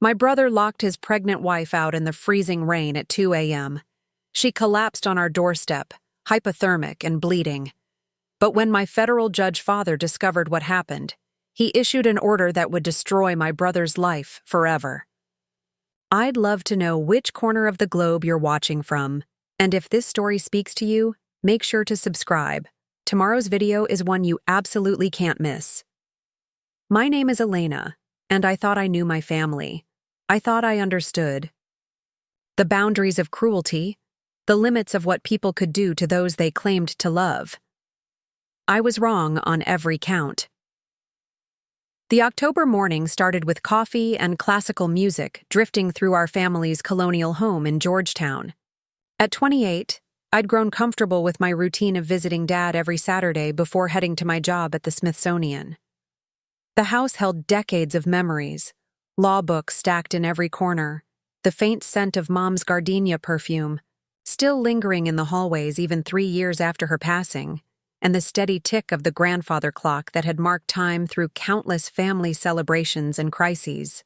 My brother locked his pregnant wife out in the freezing rain at 2 a.m. She collapsed on our doorstep, hypothermic and bleeding. But when my federal judge father discovered what happened, he issued an order that would destroy my brother's life forever. I'd love to know which corner of the globe you're watching from, and if this story speaks to you, make sure to subscribe. Tomorrow's video is one you absolutely can't miss. My name is Elena, and I thought I knew my family. I thought I understood the boundaries of cruelty, the limits of what people could do to those they claimed to love. I was wrong on every count. The October morning started with coffee and classical music drifting through our family's colonial home in Georgetown. At 28, I'd grown comfortable with my routine of visiting Dad every Saturday before heading to my job at the Smithsonian. The house held decades of memories, law books stacked in every corner, the faint scent of Mom's gardenia perfume, still lingering in the hallways even 3 years after her passing, and the steady tick of the grandfather clock that had marked time through countless family celebrations and crises.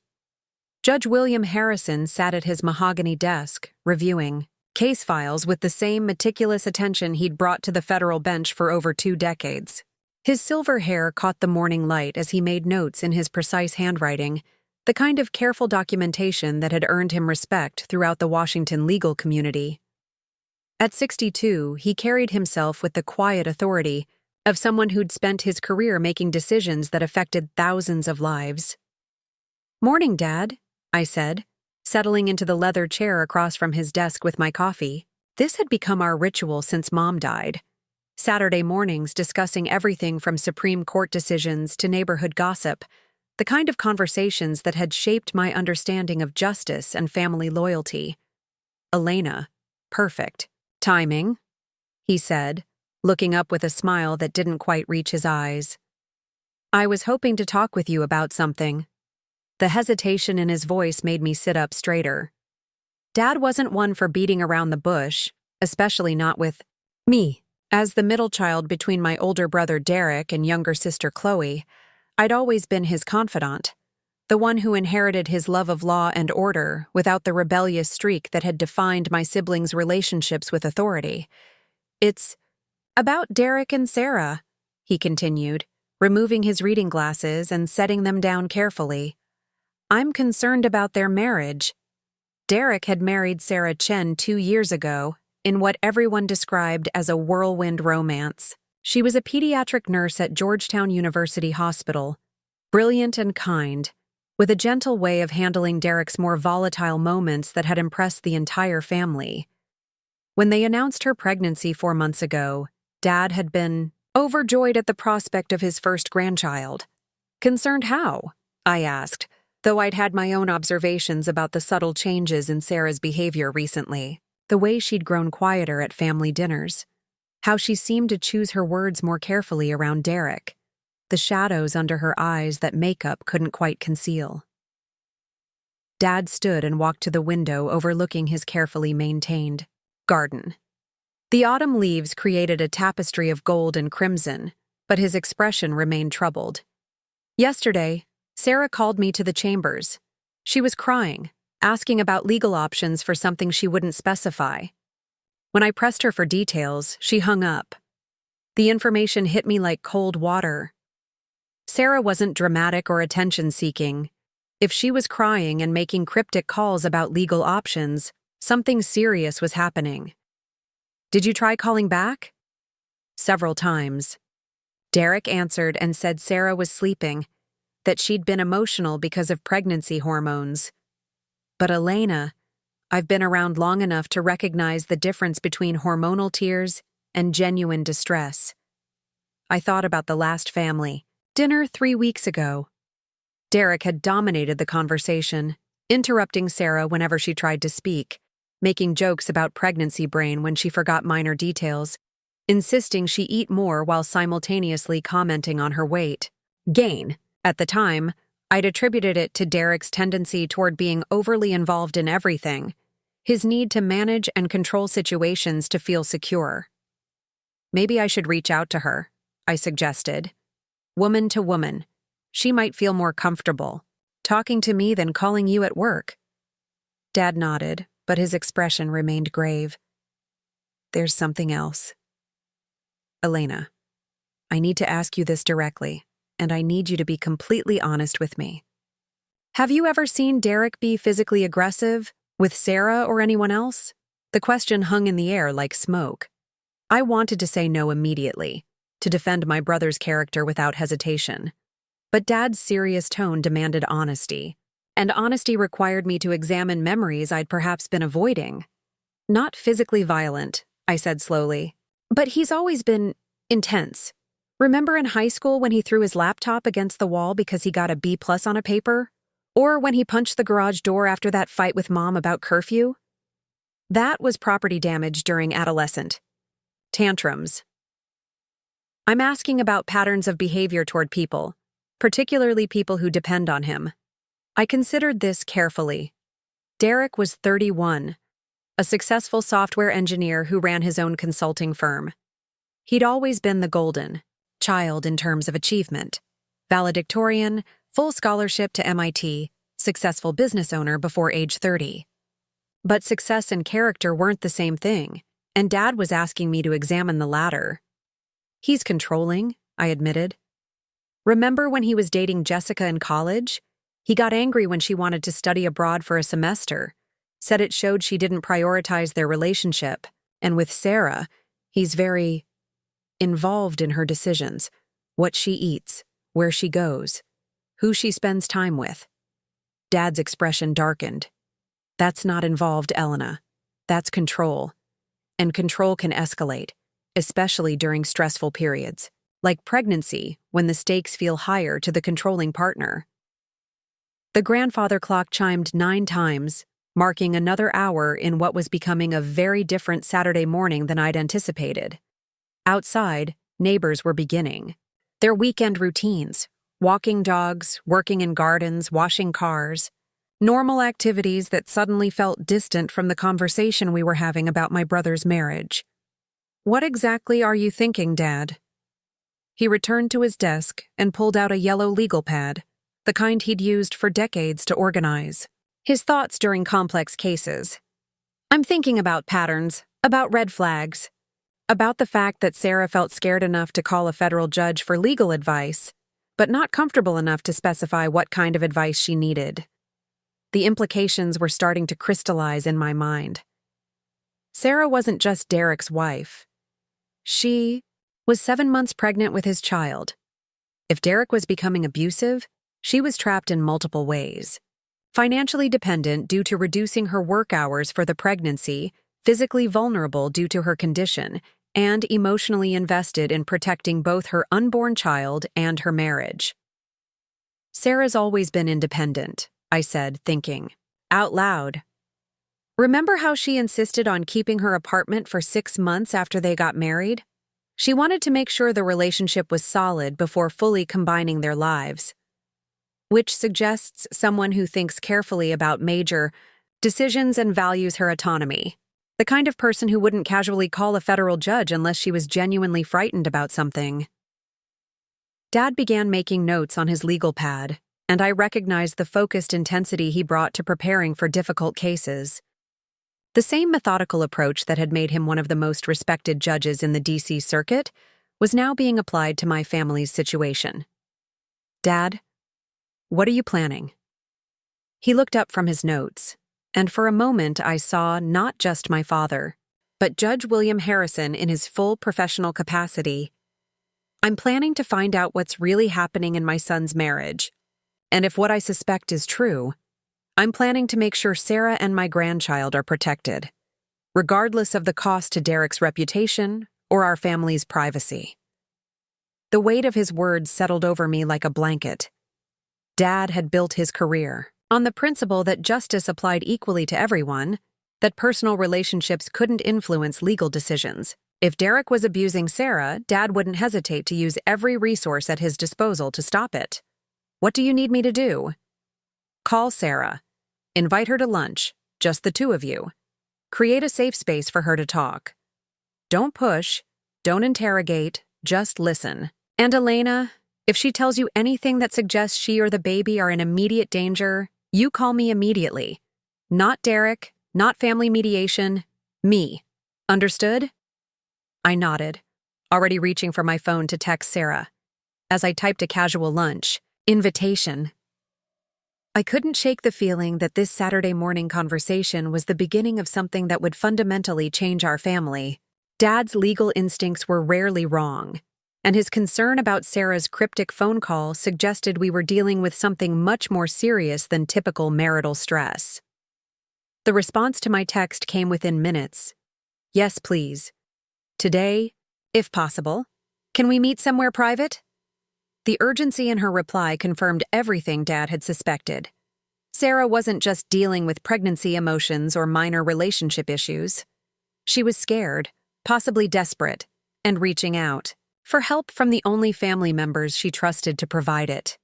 Judge William Harrison sat at his mahogany desk, reviewing case files with the same meticulous attention he'd brought to the federal bench for over 2 decades. His silver hair caught the morning light as he made notes in his precise handwriting, the kind of careful documentation that had earned him respect throughout the Washington legal community. At 62, he carried himself with the quiet authority of someone who'd spent his career making decisions that affected thousands of lives. "Morning, Dad," I said, settling into the leather chair across from his desk with my coffee. This had become our ritual since Mom died. Saturday mornings discussing everything from Supreme Court decisions to neighborhood gossip, the kind of conversations that had shaped my understanding of justice and family loyalty. Elena, perfect timing, he said, looking up with a smile that didn't quite reach his eyes. "I was hoping to talk with you about something." The hesitation in his voice made me sit up straighter. Dad wasn't one for beating around the bush, especially not with me. As the middle child between my older brother Derek and younger sister Chloe, I'd always been his confidant, the one who inherited his love of law and order without the rebellious streak that had defined my siblings' relationships with authority. "It's about Derek and Sarah," he continued, removing his reading glasses and setting them down carefully. "I'm concerned about their marriage. Derek had married Sarah Chen 2 years ago, in what everyone described as a whirlwind romance. She was a pediatric nurse at Georgetown University Hospital, brilliant and kind, with a gentle way of handling Derek's more volatile moments that had impressed the entire family. When they announced her pregnancy 4 months ago, Dad had been overjoyed at the prospect of his first grandchild. "Concerned how?" I asked, though I'd had my own observations about the subtle changes in Sarah's behavior recently. The way she'd grown quieter at family dinners, how she seemed to choose her words more carefully around Derek, the shadows under her eyes that makeup couldn't quite conceal. Dad stood and walked to the window overlooking his carefully maintained garden. The autumn leaves created a tapestry of gold and crimson, but his expression remained troubled. "Yesterday, Sarah called me to the chambers. She was crying, asking about legal options for something she wouldn't specify. When I pressed her for details, she hung up. The information hit me like cold water. Sarah wasn't dramatic or attention-seeking. If she was crying and making cryptic calls about legal options, something serious was happening." "Did you try calling back?" "Several times." Derek answered and said Sarah was sleeping, that she'd been emotional because of pregnancy hormones. "But Elena, I've been around long enough to recognize the difference between hormonal tears and genuine distress. I thought about the last family dinner 3 weeks ago." Derek had dominated the conversation, interrupting Sarah whenever she tried to speak, making jokes about pregnancy brain when she forgot minor details, insisting she eat more while simultaneously commenting on her weight gain. At the time, I'd attributed it to Derek's tendency toward being overly involved in everything, his need to manage and control situations to feel secure. "Maybe I should reach out to her," I suggested. "Woman to woman. She might feel more comfortable." talking to me than calling you at work." Dad nodded, but his expression remained grave. "There's something else. Elena, I need to ask you this directly, and I need you to be completely honest with me. Have you ever seen Derek be physically aggressive with Sarah or anyone else?" The question hung in the air like smoke. I wanted to say no immediately, to defend my brother's character without hesitation. But Dad's serious tone demanded honesty, and honesty required me to examine memories I'd perhaps been avoiding. "Not physically violent," I said slowly, "but he's always been intense. Remember in high school when he threw his laptop against the wall because he got a B+ on a paper? Or when he punched the garage door after that fight with Mom about curfew? That was property damage during adolescent tantrums. I'm asking about patterns of behavior toward people, particularly people who depend on him." I considered this carefully. Derek was 31, a successful software engineer who ran his own consulting firm. He'd always been the golden child in terms of achievement. Valedictorian, full scholarship to MIT, successful business owner before age 30. But success and character weren't the same thing, and Dad was asking me to examine the latter. "He's controlling," I admitted. "Remember when he was dating Jessica in college? He got angry when she wanted to study abroad for a semester, said it showed she didn't prioritize their relationship, and with Sarah, he's very involved in her decisions, what she eats, where she goes, who she spends time with." Dad's expression darkened. "That's not involved, Elena. That's control. And control can escalate, especially during stressful periods, like pregnancy when the stakes feel higher to the controlling partner." The grandfather clock chimed 9 times, marking another hour in what was becoming a very different Saturday morning than I'd anticipated. Outside, neighbors were beginning their weekend routines, walking dogs, working in gardens, washing cars, normal activities that suddenly felt distant from the conversation we were having about my brother's marriage. "What exactly are you thinking, Dad?" He returned to his desk and pulled out a yellow legal pad, the kind he'd used for decades to organize his thoughts during complex cases. "I'm thinking about patterns, about red flags, about the fact that Sarah felt scared enough to call a federal judge for legal advice, but not comfortable enough to specify what kind of advice she needed." The implications were starting to crystallize in my mind. Sarah wasn't just Derek's wife. She was 7 months pregnant with his child. If Derek was becoming abusive, she was trapped in multiple ways. Financially dependent due to reducing her work hours for the pregnancy, physically vulnerable due to her condition, and emotionally invested in protecting both her unborn child and her marriage. "Sarah's always been independent," I said, thinking out loud. "Remember how she insisted on keeping her apartment for 6 months after they got married? She wanted to make sure the relationship was solid before fully combining their lives." Which suggests someone who thinks carefully about major decisions and values her autonomy. The kind of person who wouldn't casually call a federal judge unless she was genuinely frightened about something. Dad began making notes on his legal pad, and I recognized the focused intensity he brought to preparing for difficult cases. The same methodical approach that had made him one of the most respected judges in the D.C. Circuit was now being applied to my family's situation. "Dad, what are you planning?" He looked up from his notes, and for a moment I saw not just my father, but Judge William Harrison in his full professional capacity. "I'm planning to find out what's really happening in my son's marriage, and if what I suspect is true, I'm planning to make sure Sarah and my grandchild are protected, regardless of the cost to Derek's reputation or our family's privacy." The weight of his words settled over me like a blanket. Dad had built his career on the principle that justice applied equally to everyone, that personal relationships couldn't influence legal decisions. If Derek was abusing Sarah, Dad wouldn't hesitate to use every resource at his disposal to stop it. "What do you need me to do?" "Call Sarah. Invite her to lunch, just the two of you. Create a safe space for her to talk. Don't push, don't interrogate, just listen. And Elena, If she tells you anything that suggests she or the baby are in immediate danger, you call me immediately. Not Derek, not family mediation, me. Understood? I nodded, already reaching for my phone to text Sarah. As I typed a casual lunch, invitation. I couldn't shake the feeling that this Saturday morning conversation was the beginning of something that would fundamentally change our family. Dad's legal instincts were rarely wrong, and his concern about Sarah's cryptic phone call suggested we were dealing with something much more serious than typical marital stress. The response to my text came within minutes. Yes, please. Today, if possible. Can we meet somewhere private? The urgency in her reply confirmed everything Dad had suspected. Sarah wasn't just dealing with pregnancy emotions or minor relationship issues. She was scared, possibly desperate, and reaching out for help from the only family members she trusted to provide it.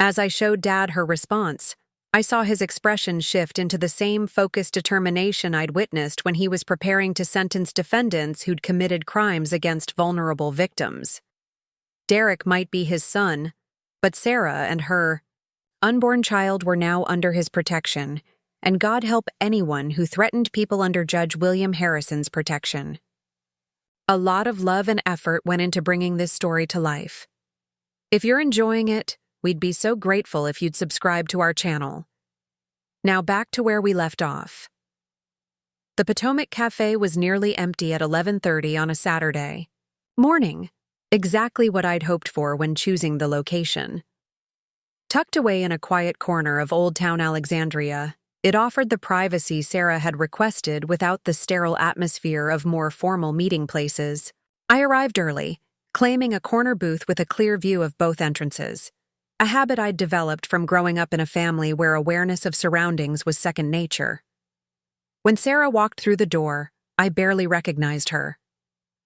As I showed Dad her response, I saw his expression shift into the same focused determination I'd witnessed when he was preparing to sentence defendants who'd committed crimes against vulnerable victims. Derek might be his son, but Sarah and her unborn child were now under his protection, and God help anyone who threatened people under Judge William Harrison's protection. A lot of love and effort went into bringing this story to life. If you're enjoying it, we'd be so grateful if you'd subscribe to our channel. Now back to where we left off. The Potomac Cafe was nearly empty at 11:30 on a Saturday morning, exactly what I'd hoped for when choosing the location. Tucked away in a quiet corner of Old Town Alexandria, it offered the privacy Sarah had requested without the sterile atmosphere of more formal meeting places. I arrived early, claiming a corner booth with a clear view of both entrances, a habit I'd developed from growing up in a family where awareness of surroundings was second nature. When Sarah walked through the door, I barely recognized her.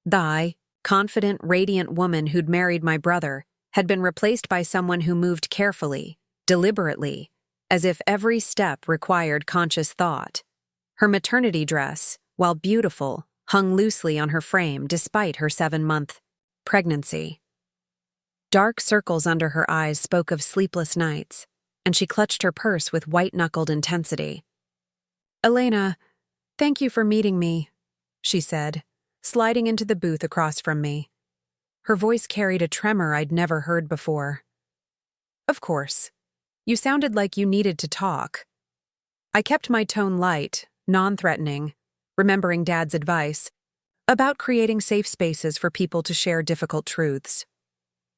The confident, radiant woman who'd married my brother had been replaced by someone who moved carefully, deliberately, as if every step required conscious thought. Her maternity dress, while beautiful, hung loosely on her frame despite her 7-month pregnancy. Dark circles under her eyes spoke of sleepless nights, and she clutched her purse with white-knuckled intensity. "Elena, thank you for meeting me," she said, sliding into the booth across from me. Her voice carried a tremor I'd never heard before. "Of course. You sounded like you needed to talk." I kept my tone light, non-threatening, remembering Dad's advice about creating safe spaces for people to share difficult truths.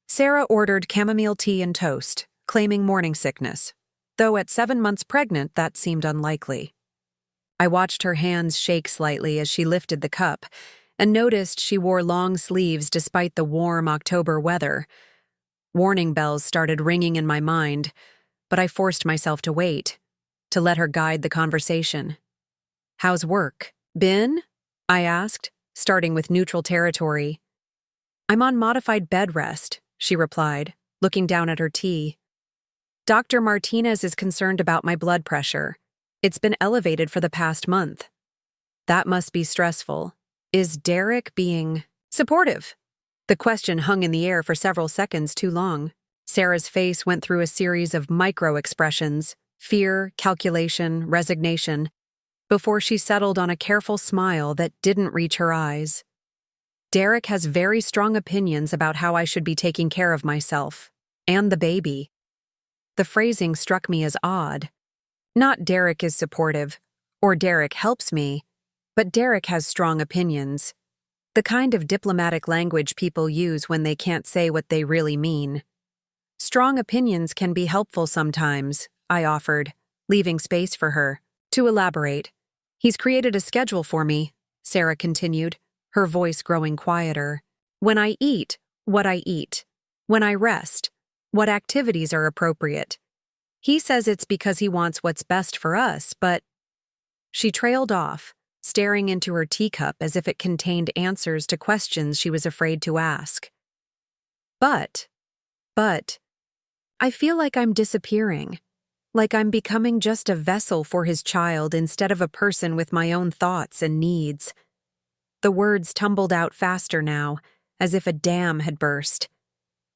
Sarah ordered chamomile tea and toast, claiming morning sickness, though at 7 months pregnant that seemed unlikely. I watched her hands shake slightly as she lifted the cup, and noticed she wore long sleeves despite the warm October weather. Warning bells started ringing in my mind, but I forced myself to wait, to let her guide the conversation. "How's work been?" I asked, starting with neutral territory. "I'm on modified bed rest," she replied, looking down at her tea. "Dr. Martinez is concerned about my blood pressure. It's been elevated for the past month." "That must be stressful. Is Derek being supportive?" The question hung in the air for several seconds too long. Sarah's face went through a series of micro-expressions, fear, calculation, resignation, before she settled on a careful smile that didn't reach her eyes. "Derek has very strong opinions about how I should be taking care of myself, and the baby." The phrasing struck me as odd. Not Derek is supportive, or Derek helps me, but Derek has strong opinions. The kind of diplomatic language people use when they can't say what they really mean. "Strong opinions can be helpful sometimes," I offered, leaving space for her to elaborate. "He's created a schedule for me," Sarah continued, her voice growing quieter. "When I eat, what I eat. When I rest, what activities are appropriate. He says it's because he wants what's best for us, but—" She trailed off, staring into her teacup as if it contained answers to questions she was afraid to ask. But, I feel like I'm disappearing, like I'm becoming just a vessel for his child instead of a person with my own thoughts and needs." The words tumbled out faster now, as if a dam had burst.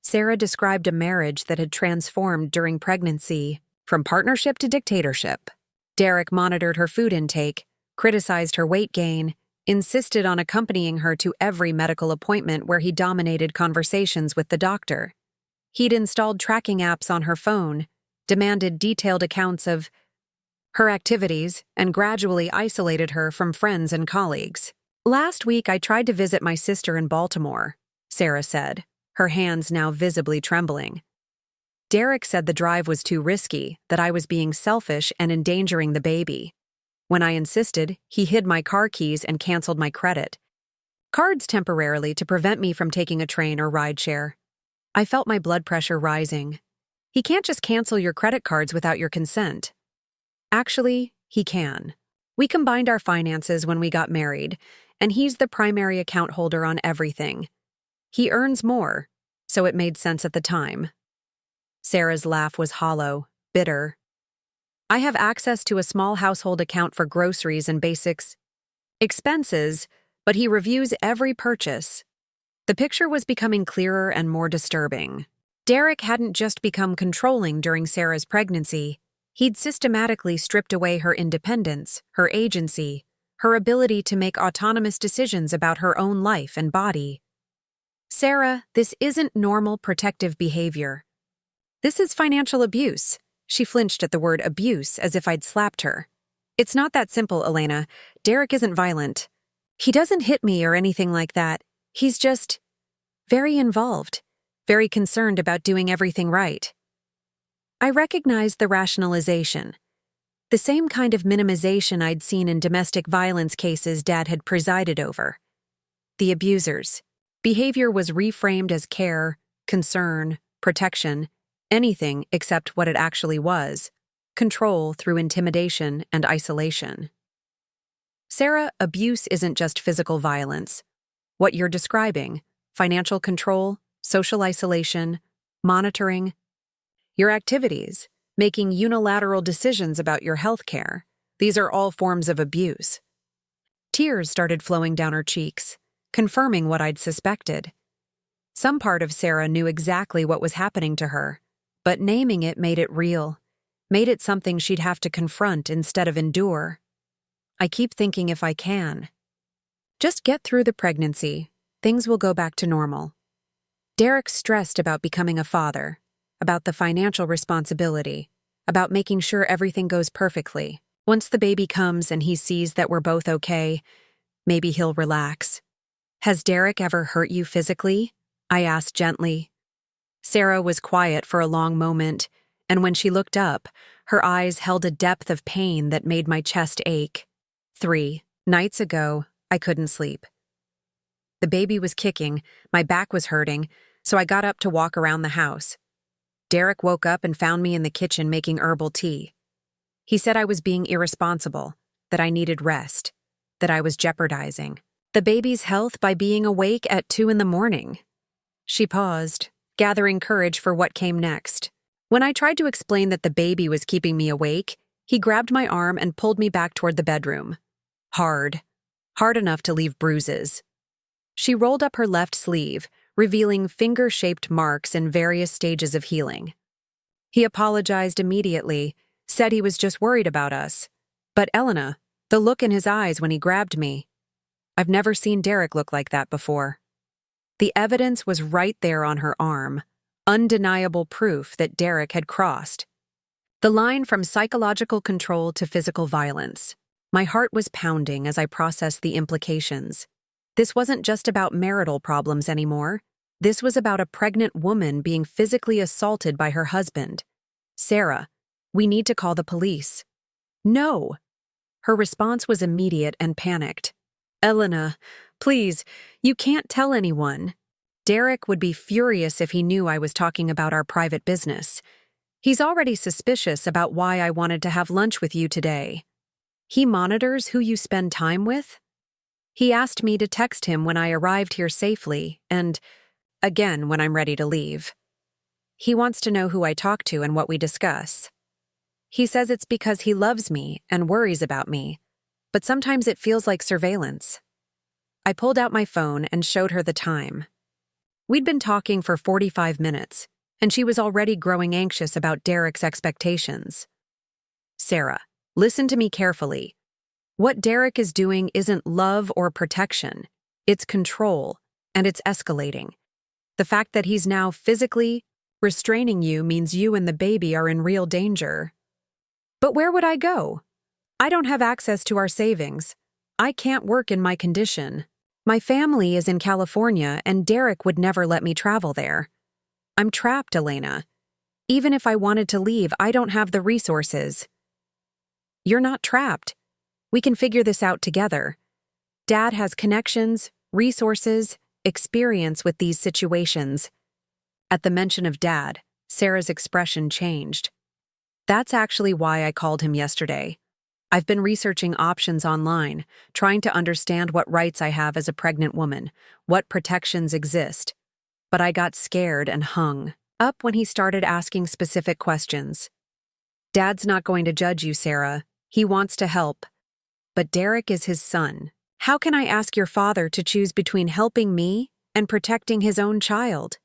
Sarah described a marriage that had transformed during pregnancy, from partnership to dictatorship. Derek monitored her food intake, criticized her weight gain, insisted on accompanying her to every medical appointment where he dominated conversations with the doctor. He'd installed tracking apps on her phone, demanded detailed accounts of her activities, and gradually isolated her from friends and colleagues. "Last week I tried to visit my sister in Baltimore," Sarah said, her hands now visibly trembling. "Derek said the drive was too risky, that I was being selfish and endangering the baby. When I insisted, he hid my car keys and canceled my credit cards temporarily to prevent me from taking a train or rideshare. I felt my blood pressure rising. He can't just cancel your credit cards without your consent." "Actually, he can. We combined our finances when we got married, and he's the primary account holder on everything. He earns more, so it made sense at the time." Sarah's laugh was hollow, bitter. "I have access to a small household account for groceries and basics expenses, but he reviews every purchase." The picture was becoming clearer and more disturbing. Derek hadn't just become controlling during Sarah's pregnancy. He'd systematically stripped away her independence, her agency, her ability to make autonomous decisions about her own life and body. "Sarah, this isn't normal protective behavior. This is financial abuse." She flinched at the word abuse as if I'd slapped her. "It's not that simple, Elena. Derek isn't violent. He doesn't hit me or anything like that. He's just very involved, very concerned about doing everything right." I recognized the rationalization. The same kind of minimization I'd seen in domestic violence cases Dad had presided over. The abuser's behavior was reframed as care, concern, protection, anything except what it actually was: control through intimidation and isolation. "Sarah, abuse isn't just physical violence. What you're describing, financial control, social isolation, monitoring your activities, making unilateral decisions about your health care, these are all forms of abuse." Tears started flowing down her cheeks, confirming what I'd suspected. Some part of Sarah knew exactly what was happening to her, but naming it made it real, made it something she'd have to confront instead of endure. I keep thinking if I can just get through the pregnancy, things will go back to normal. Derek's stressed about becoming a father, about the financial responsibility, about making sure everything goes perfectly. Once the baby comes and he sees that we're both okay, maybe he'll relax. "Has Derek ever hurt you physically?" I asked gently. Sarah was quiet for a long moment, and when she looked up, her eyes held a depth of pain that made my chest ache. 3 nights ago, I couldn't sleep. The baby was kicking, my back was hurting, so I got up to walk around the house. Derek woke up and found me in the kitchen making herbal tea. He said I was being irresponsible, that I needed rest, that I was jeopardizing the baby's health by being awake at 2 in the morning. She paused, gathering courage for what came next. When I tried to explain that the baby was keeping me awake, he grabbed my arm and pulled me back toward the bedroom. Hard enough to leave bruises. She rolled up her left sleeve, revealing finger-shaped marks in various stages of healing. He apologized immediately, said he was just worried about us. But Elena, the look in his eyes when he grabbed me. I've never seen Derek look like that before. The evidence was right there on her arm, undeniable proof that Derek had crossed the line from psychological control to physical violence. My heart was pounding as I processed the implications. This wasn't just about marital problems anymore. This was about a pregnant woman being physically assaulted by her husband. "Sarah, we need to call the police." "No." Her response was immediate and panicked. "Elena, please, you can't tell anyone. Derek would be furious if he knew I was talking about our private business. He's already suspicious about why I wanted to have lunch with you today. He monitors who you spend time with. He asked me to text him when I arrived here safely, and again when I'm ready to leave. He wants to know who I talk to and what we discuss. He says it's because he loves me and worries about me, but sometimes it feels like surveillance." I pulled out my phone and showed her the time. We'd been talking for 45 minutes, and she was already growing anxious about Derek's expectations. Sarah, listen to me carefully. What Derek is doing isn't love or protection. It's control, and it's escalating. The fact that he's now physically restraining you means you and the baby are in real danger. But where would I go? I don't have access to our savings. I can't work in my condition. My family is in California, and Derek would never let me travel there. I'm trapped, Elena. Even if I wanted to leave, I don't have the resources. You're not trapped. We can figure this out together. Dad has connections, resources, experience with these situations. At the mention of Dad, Sarah's expression changed. That's actually why I called him yesterday. I've been researching options online, trying to understand what rights I have as a pregnant woman, what protections exist. But I got scared and hung up when he started asking specific questions. Dad's not going to judge you, Sarah. He wants to help. But Derek is his son. How can I ask your father to choose between helping me and protecting his own child?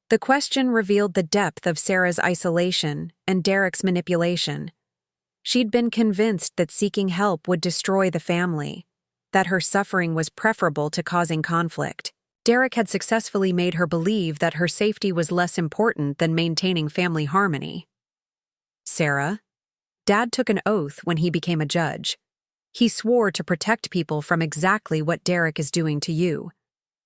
The question revealed the depth of Sarah's isolation and Derek's manipulation. She'd been convinced that seeking help would destroy the family, that her suffering was preferable to causing conflict. Derek had successfully made her believe that her safety was less important than maintaining family harmony. Sarah, Dad took an oath when he became a judge. He swore to protect people from exactly what Derek is doing to you.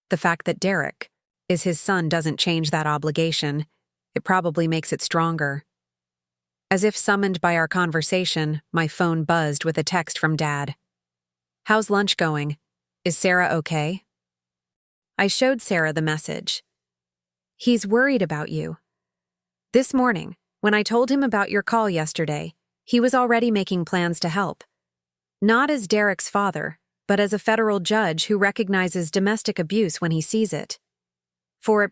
The fact that Derek is his son doesn't change that obligation. It probably makes it stronger. As if summoned by our conversation, my phone buzzed with a text from Dad. How's lunch going? Is Sarah okay? I showed Sarah the message. He's worried about you. This morning, when I told him about your call yesterday, he was already making plans to help. Not as Derek's father, but as a federal judge who recognizes domestic abuse when he sees it. For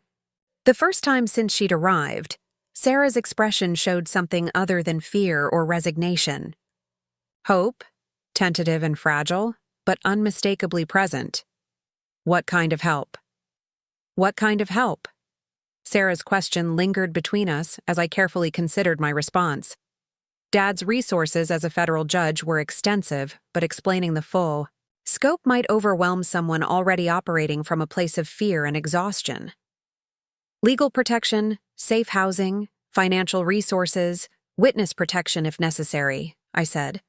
the first time since she'd arrived, Sarah's expression showed something other than fear or resignation. Hope, tentative and fragile, but unmistakably present. What kind of help? What kind of help? Sarah's question lingered between us as I carefully considered my response. Dad's resources as a federal judge were extensive, but explaining the full scope might overwhelm someone already operating from a place of fear and exhaustion. Legal protection, safe housing, financial resources, witness protection if necessary, I said.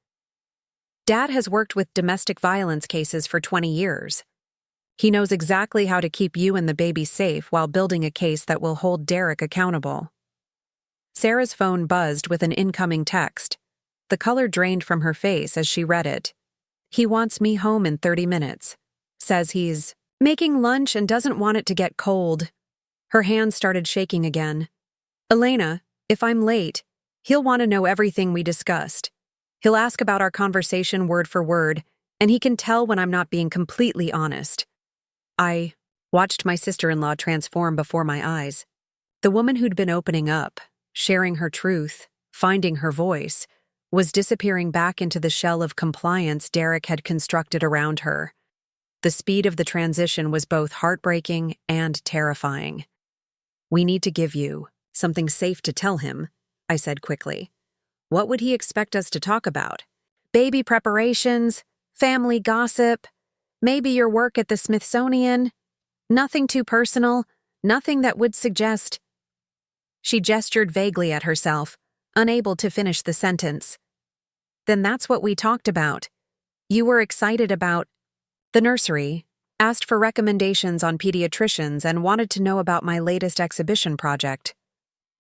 Dad has worked with domestic violence cases for 20 years. He knows exactly how to keep you and the baby safe while building a case that will hold Derek accountable. Sarah's phone buzzed with an incoming text. The color drained from her face as she read it. He wants me home in 30 minutes. Says he's making lunch and doesn't want it to get cold. Her hands started shaking again. Elena, if I'm late, he'll want to know everything we discussed. He'll ask about our conversation word for word, and he can tell when I'm not being completely honest. I watched my sister-in-law transform before my eyes. The woman who'd been opening up, sharing her truth, finding her voice, was disappearing back into the shell of compliance Derek had constructed around her. The speed of the transition was both heartbreaking and terrifying. We need to give you something safe to tell him, I said quickly. What would he expect us to talk about? Baby preparations, family gossip, maybe your work at the Smithsonian. Nothing too personal, nothing that would suggest. She gestured vaguely at herself, unable to finish the sentence. Then that's what we talked about. You were excited about the nursery, asked for recommendations on pediatricians, and wanted to know about my latest exhibition project.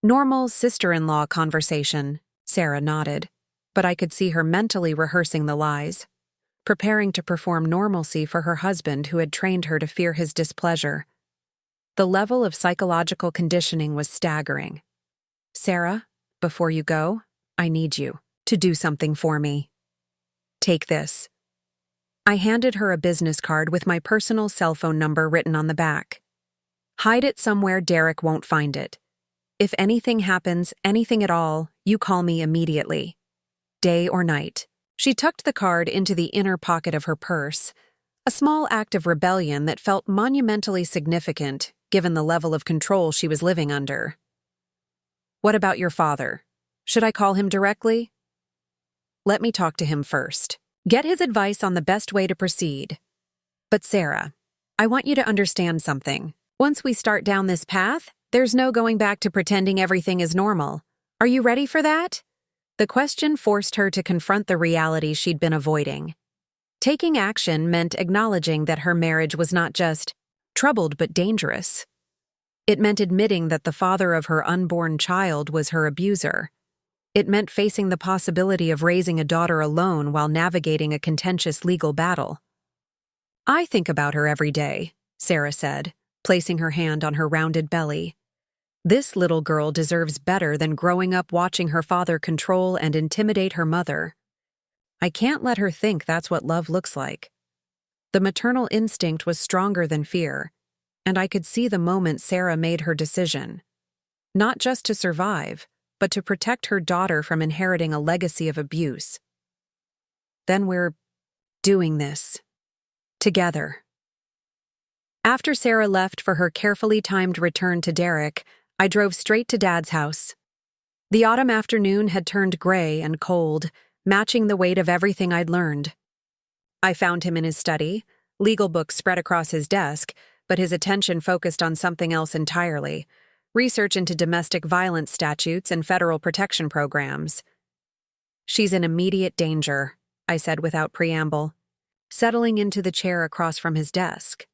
Normal sister-in-law conversation, Sarah nodded, but I could see her mentally rehearsing the lies, preparing to perform normalcy for her husband who had trained her to fear his displeasure. The level of psychological conditioning was staggering. Sarah, before you go, I need you to do something for me. Take this. I handed her a business card with my personal cell phone number written on the back. Hide it somewhere Derek won't find it. If anything happens, anything at all, you call me immediately. Day or night. She tucked the card into the inner pocket of her purse, a small act of rebellion that felt monumentally significant, given the level of control she was living under. What about your father? Should I call him directly? Let me talk to him first. Get his advice on the best way to proceed. But Sarah, I want you to understand something. Once we start down this path, there's no going back to pretending everything is normal. Are you ready for that? The question forced her to confront the reality she'd been avoiding. Taking action meant acknowledging that her marriage was not just troubled but dangerous. It meant admitting that the father of her unborn child was her abuser. It meant facing the possibility of raising a daughter alone while navigating a contentious legal battle. I think about her every day, Sarah said, placing her hand on her rounded belly. This little girl deserves better than growing up watching her father control and intimidate her mother. I can't let her think that's what love looks like. The maternal instinct was stronger than fear, and I could see the moment Sarah made her decision. Not just to survive, but to protect her daughter from inheriting a legacy of abuse. Then we're doing this. Together. After Sarah left for her carefully timed return to Derek, I drove straight to Dad's house. The autumn afternoon had turned gray and cold, matching the weight of everything I'd learned. I found him in his study, legal books spread across his desk, but his attention focused on something else entirely: research into domestic violence statutes and federal protection programs. She's in immediate danger, I said without preamble, settling into the chair across from his desk.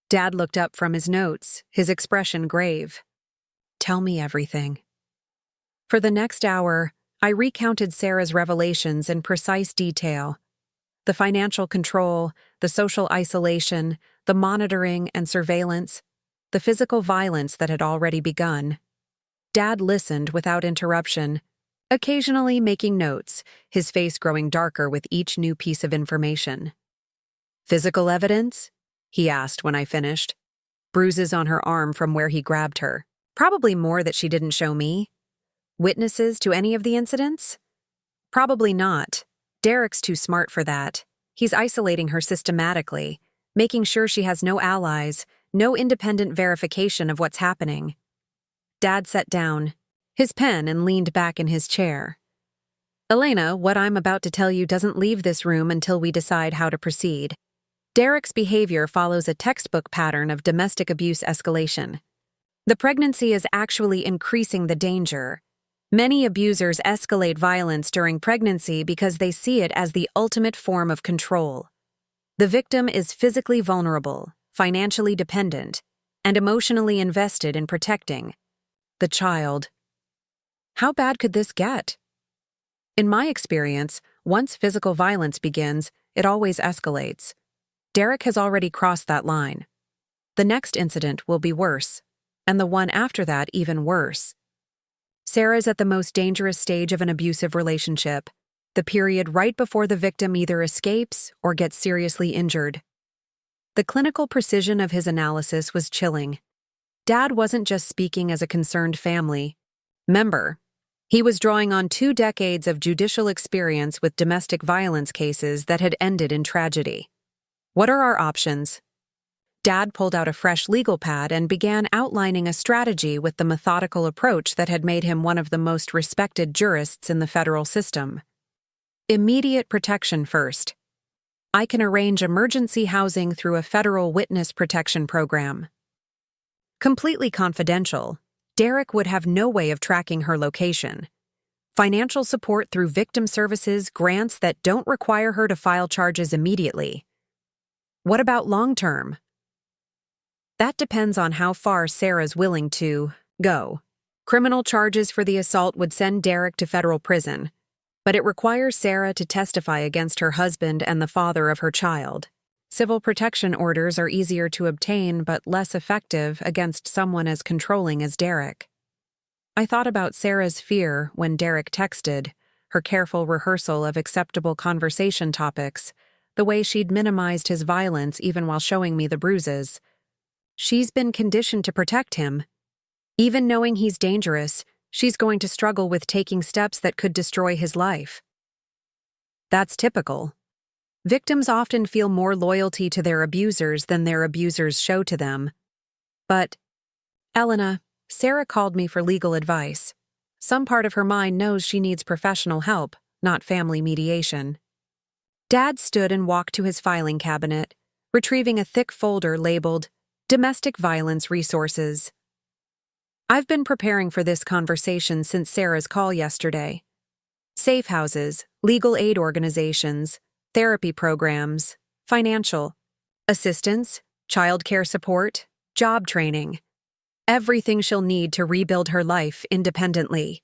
Dad looked up from his notes, his expression grave. Tell me everything. For the next hour, I recounted Sarah's revelations in precise detail. The financial control, the social isolation, the monitoring and surveillance, the physical violence that had already begun. Dad listened without interruption, occasionally making notes, his face growing darker with each new piece of information. Physical evidence? He asked when I finished. Bruises on her arm from where he grabbed her. Probably more that she didn't show me. Witnesses to any of the incidents? Probably not. Derek's too smart for that. He's isolating her systematically, making sure she has no allies, no independent verification of what's happening. Dad sat down, his pen, and leaned back in his chair. Elena, what I'm about to tell you doesn't leave this room until we decide how to proceed. Derek's behavior follows a textbook pattern of domestic abuse escalation. The pregnancy is actually increasing the danger. Many abusers escalate violence during pregnancy because they see it as the ultimate form of control. The victim is physically vulnerable, financially dependent, and emotionally invested in protecting the child. How bad could this get? In my experience, once physical violence begins, it always escalates. Derek has already crossed that line. The next incident will be worse, and the one after that even worse. Sarah's at the most dangerous stage of an abusive relationship, the period right before the victim either escapes or gets seriously injured. The clinical precision of his analysis was chilling. Dad wasn't just speaking as a concerned family member. He was drawing on 2 decades of judicial experience with domestic violence cases that had ended in tragedy. What are our options? Dad pulled out a fresh legal pad and began outlining a strategy with the methodical approach that had made him one of the most respected jurists in the federal system. Immediate protection first. I can arrange emergency housing through a federal witness protection program. Completely confidential, Derek would have no way of tracking her location. Financial support through victim services, grants that don't require her to file charges immediately. What about long-term? That depends on how far Sarah's willing to go. Criminal charges for the assault would send Derek to federal prison, but it requires Sarah to testify against her husband and the father of her child. Civil protection orders are easier to obtain but less effective against someone as controlling as Derek. I thought about Sarah's fear when Derek texted, her careful rehearsal of acceptable conversation topics, the way she'd minimized his violence even while showing me the bruises. She's been conditioned to protect him. Even knowing he's dangerous, she's going to struggle with taking steps that could destroy his life. That's typical. Victims often feel more loyalty to their abusers than their abusers show to them. But, Elena, Sarah called me for legal advice. Some part of her mind knows she needs professional help, not family mediation. Dad stood and walked to his filing cabinet, retrieving a thick folder labeled Domestic Violence Resources. I've been preparing for this conversation since Sarah's call yesterday. Safe houses, legal aid organizations, therapy programs, financial assistance, childcare support, job training. Everything she'll need to rebuild her life independently.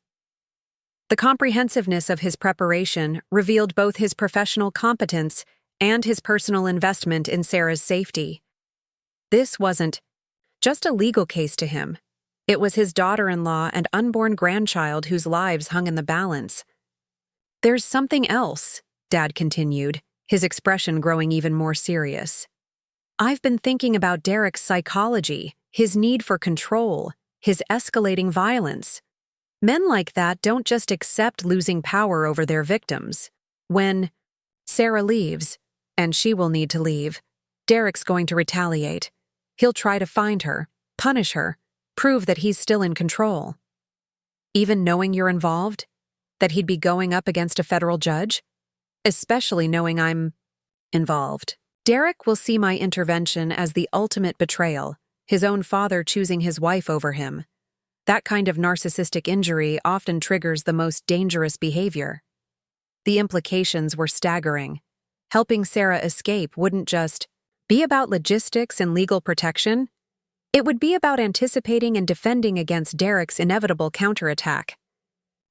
The comprehensiveness of his preparation revealed both his professional competence and his personal investment in Sarah's safety. This wasn't just a legal case to him. It was his daughter-in-law and unborn grandchild whose lives hung in the balance. There's something else, Dad continued, his expression growing even more serious. I've been thinking about Derek's psychology, his need for control, his escalating violence. Men like that don't just accept losing power over their victims. When Sarah leaves, and she will need to leave, Derek's going to retaliate. He'll try to find her, punish her, prove that he's still in control. Even knowing you're involved? That he'd be going up against a federal judge? Especially knowing I'm involved. Derek will see my intervention as the ultimate betrayal, his own father choosing his wife over him. That kind of narcissistic injury often triggers the most dangerous behavior. The implications were staggering. Helping Sarah escape wouldn't just be about logistics and legal protection. It would be about anticipating and defending against Derek's inevitable counterattack.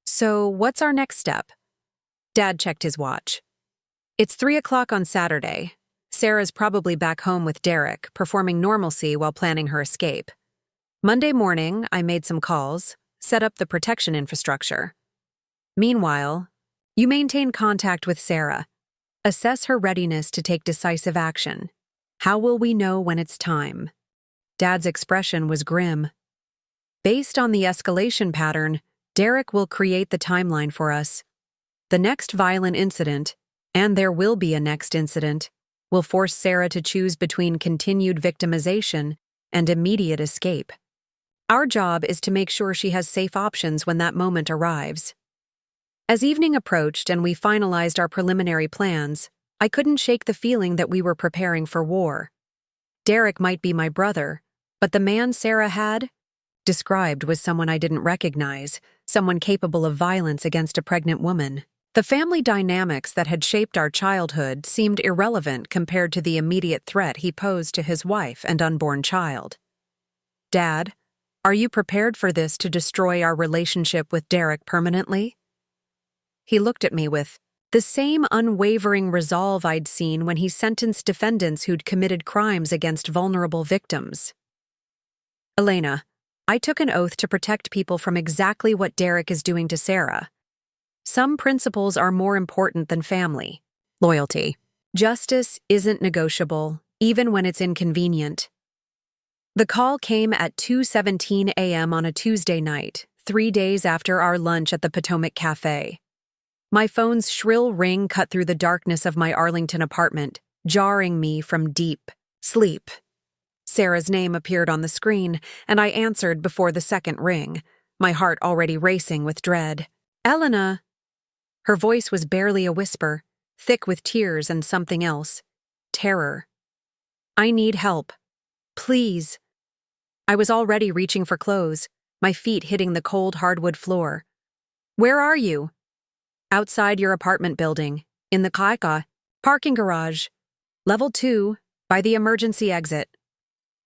So, what's our next step? Dad checked his watch. It's 3 o'clock on Saturday. Sarah's probably back home with Derek, performing normalcy while planning her escape. Monday morning, I made some calls, set up the protection infrastructure. Meanwhile, you maintain contact with Sarah. Assess her readiness to take decisive action. How will we know when it's time? Dad's expression was grim. Based on the escalation pattern, Derek will create the timeline for us. The next violent incident, and there will be a next incident, will force Sarah to choose between continued victimization and immediate escape. Our job is to make sure she has safe options when that moment arrives. As evening approached and we finalized our preliminary plans, I couldn't shake the feeling that we were preparing for war. Derek might be my brother, but the man Sarah had described was someone I didn't recognize, someone capable of violence against a pregnant woman. The family dynamics that had shaped our childhood seemed irrelevant compared to the immediate threat he posed to his wife and unborn child. Dad, are you prepared for this to destroy our relationship with Derek permanently? He looked at me with the same unwavering resolve I'd seen when he sentenced defendants who'd committed crimes against vulnerable victims. Elena, I took an oath to protect people from exactly what Derek is doing to Sarah. Some principles are more important than family. Loyalty. Justice isn't negotiable, even when it's inconvenient. The call came at 2:17 a.m. on a Tuesday night, 3 days after our lunch at the Potomac Cafe. My phone's shrill ring cut through the darkness of my Arlington apartment, jarring me from deep sleep. Sarah's name appeared on the screen, and I answered before the second ring, my heart already racing with dread. Elena! Her voice was barely a whisper, thick with tears and something else. Terror. I need help. Please. I was already reaching for clothes, my feet hitting the cold hardwood floor. Where are you? Outside your apartment building, in the Kaika parking garage. Level 2, by the emergency exit.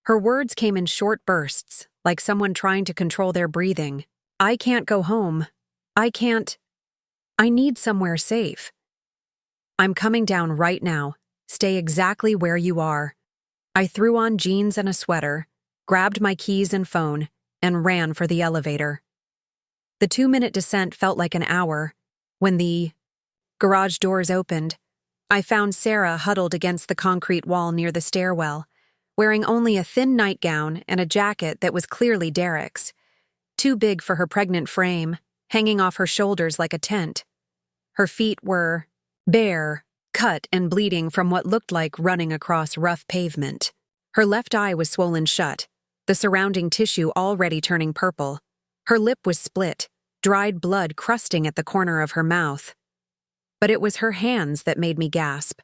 Her words came in short bursts, like someone trying to control their breathing. I can't go home. I need somewhere safe. I'm coming down right now. Stay exactly where you are. I threw on jeans and a sweater, grabbed my keys and phone, and ran for the elevator. The 2-minute descent felt like an hour. When the garage doors opened, I found Sarah huddled against the concrete wall near the stairwell, wearing only a thin nightgown and a jacket that was clearly Derek's, too big for her pregnant frame, hanging off her shoulders like a tent. Her feet were bare, cut and bleeding from what looked like running across rough pavement. Her left eye was swollen shut, the surrounding tissue already turning purple. Her lip was split, dried blood crusting at the corner of her mouth. But it was her hands that made me gasp.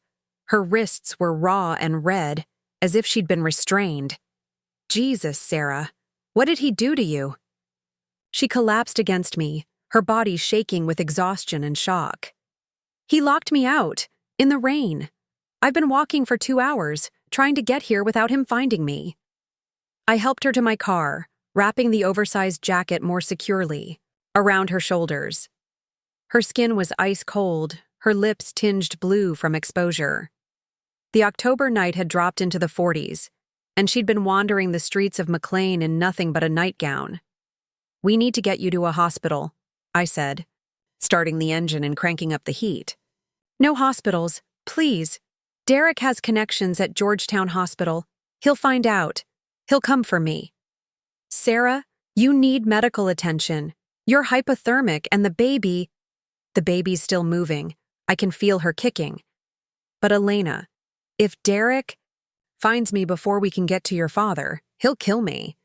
Her wrists were raw and red, as if she'd been restrained. Jesus, Sarah, what did he do to you? She collapsed against me, her body shaking with exhaustion and shock. He locked me out, in the rain. I've been walking for 2 hours, trying to get here without him finding me. I helped her to my car, wrapping the oversized jacket more securely, around her shoulders. Her skin was ice cold, her lips tinged blue from exposure. The October night had dropped into the 40s, and she'd been wandering the streets of McLean in nothing but a nightgown. "We need to get you to a hospital," I said, starting the engine and cranking up the heat. "No hospitals, please. Derek has connections at Georgetown Hospital. He'll find out. He'll come for me." "Sarah, you need medical attention. You're hypothermic and the baby's still moving. I can feel her kicking. But Elena, if Derek finds me before we can get to your father, he'll kill me.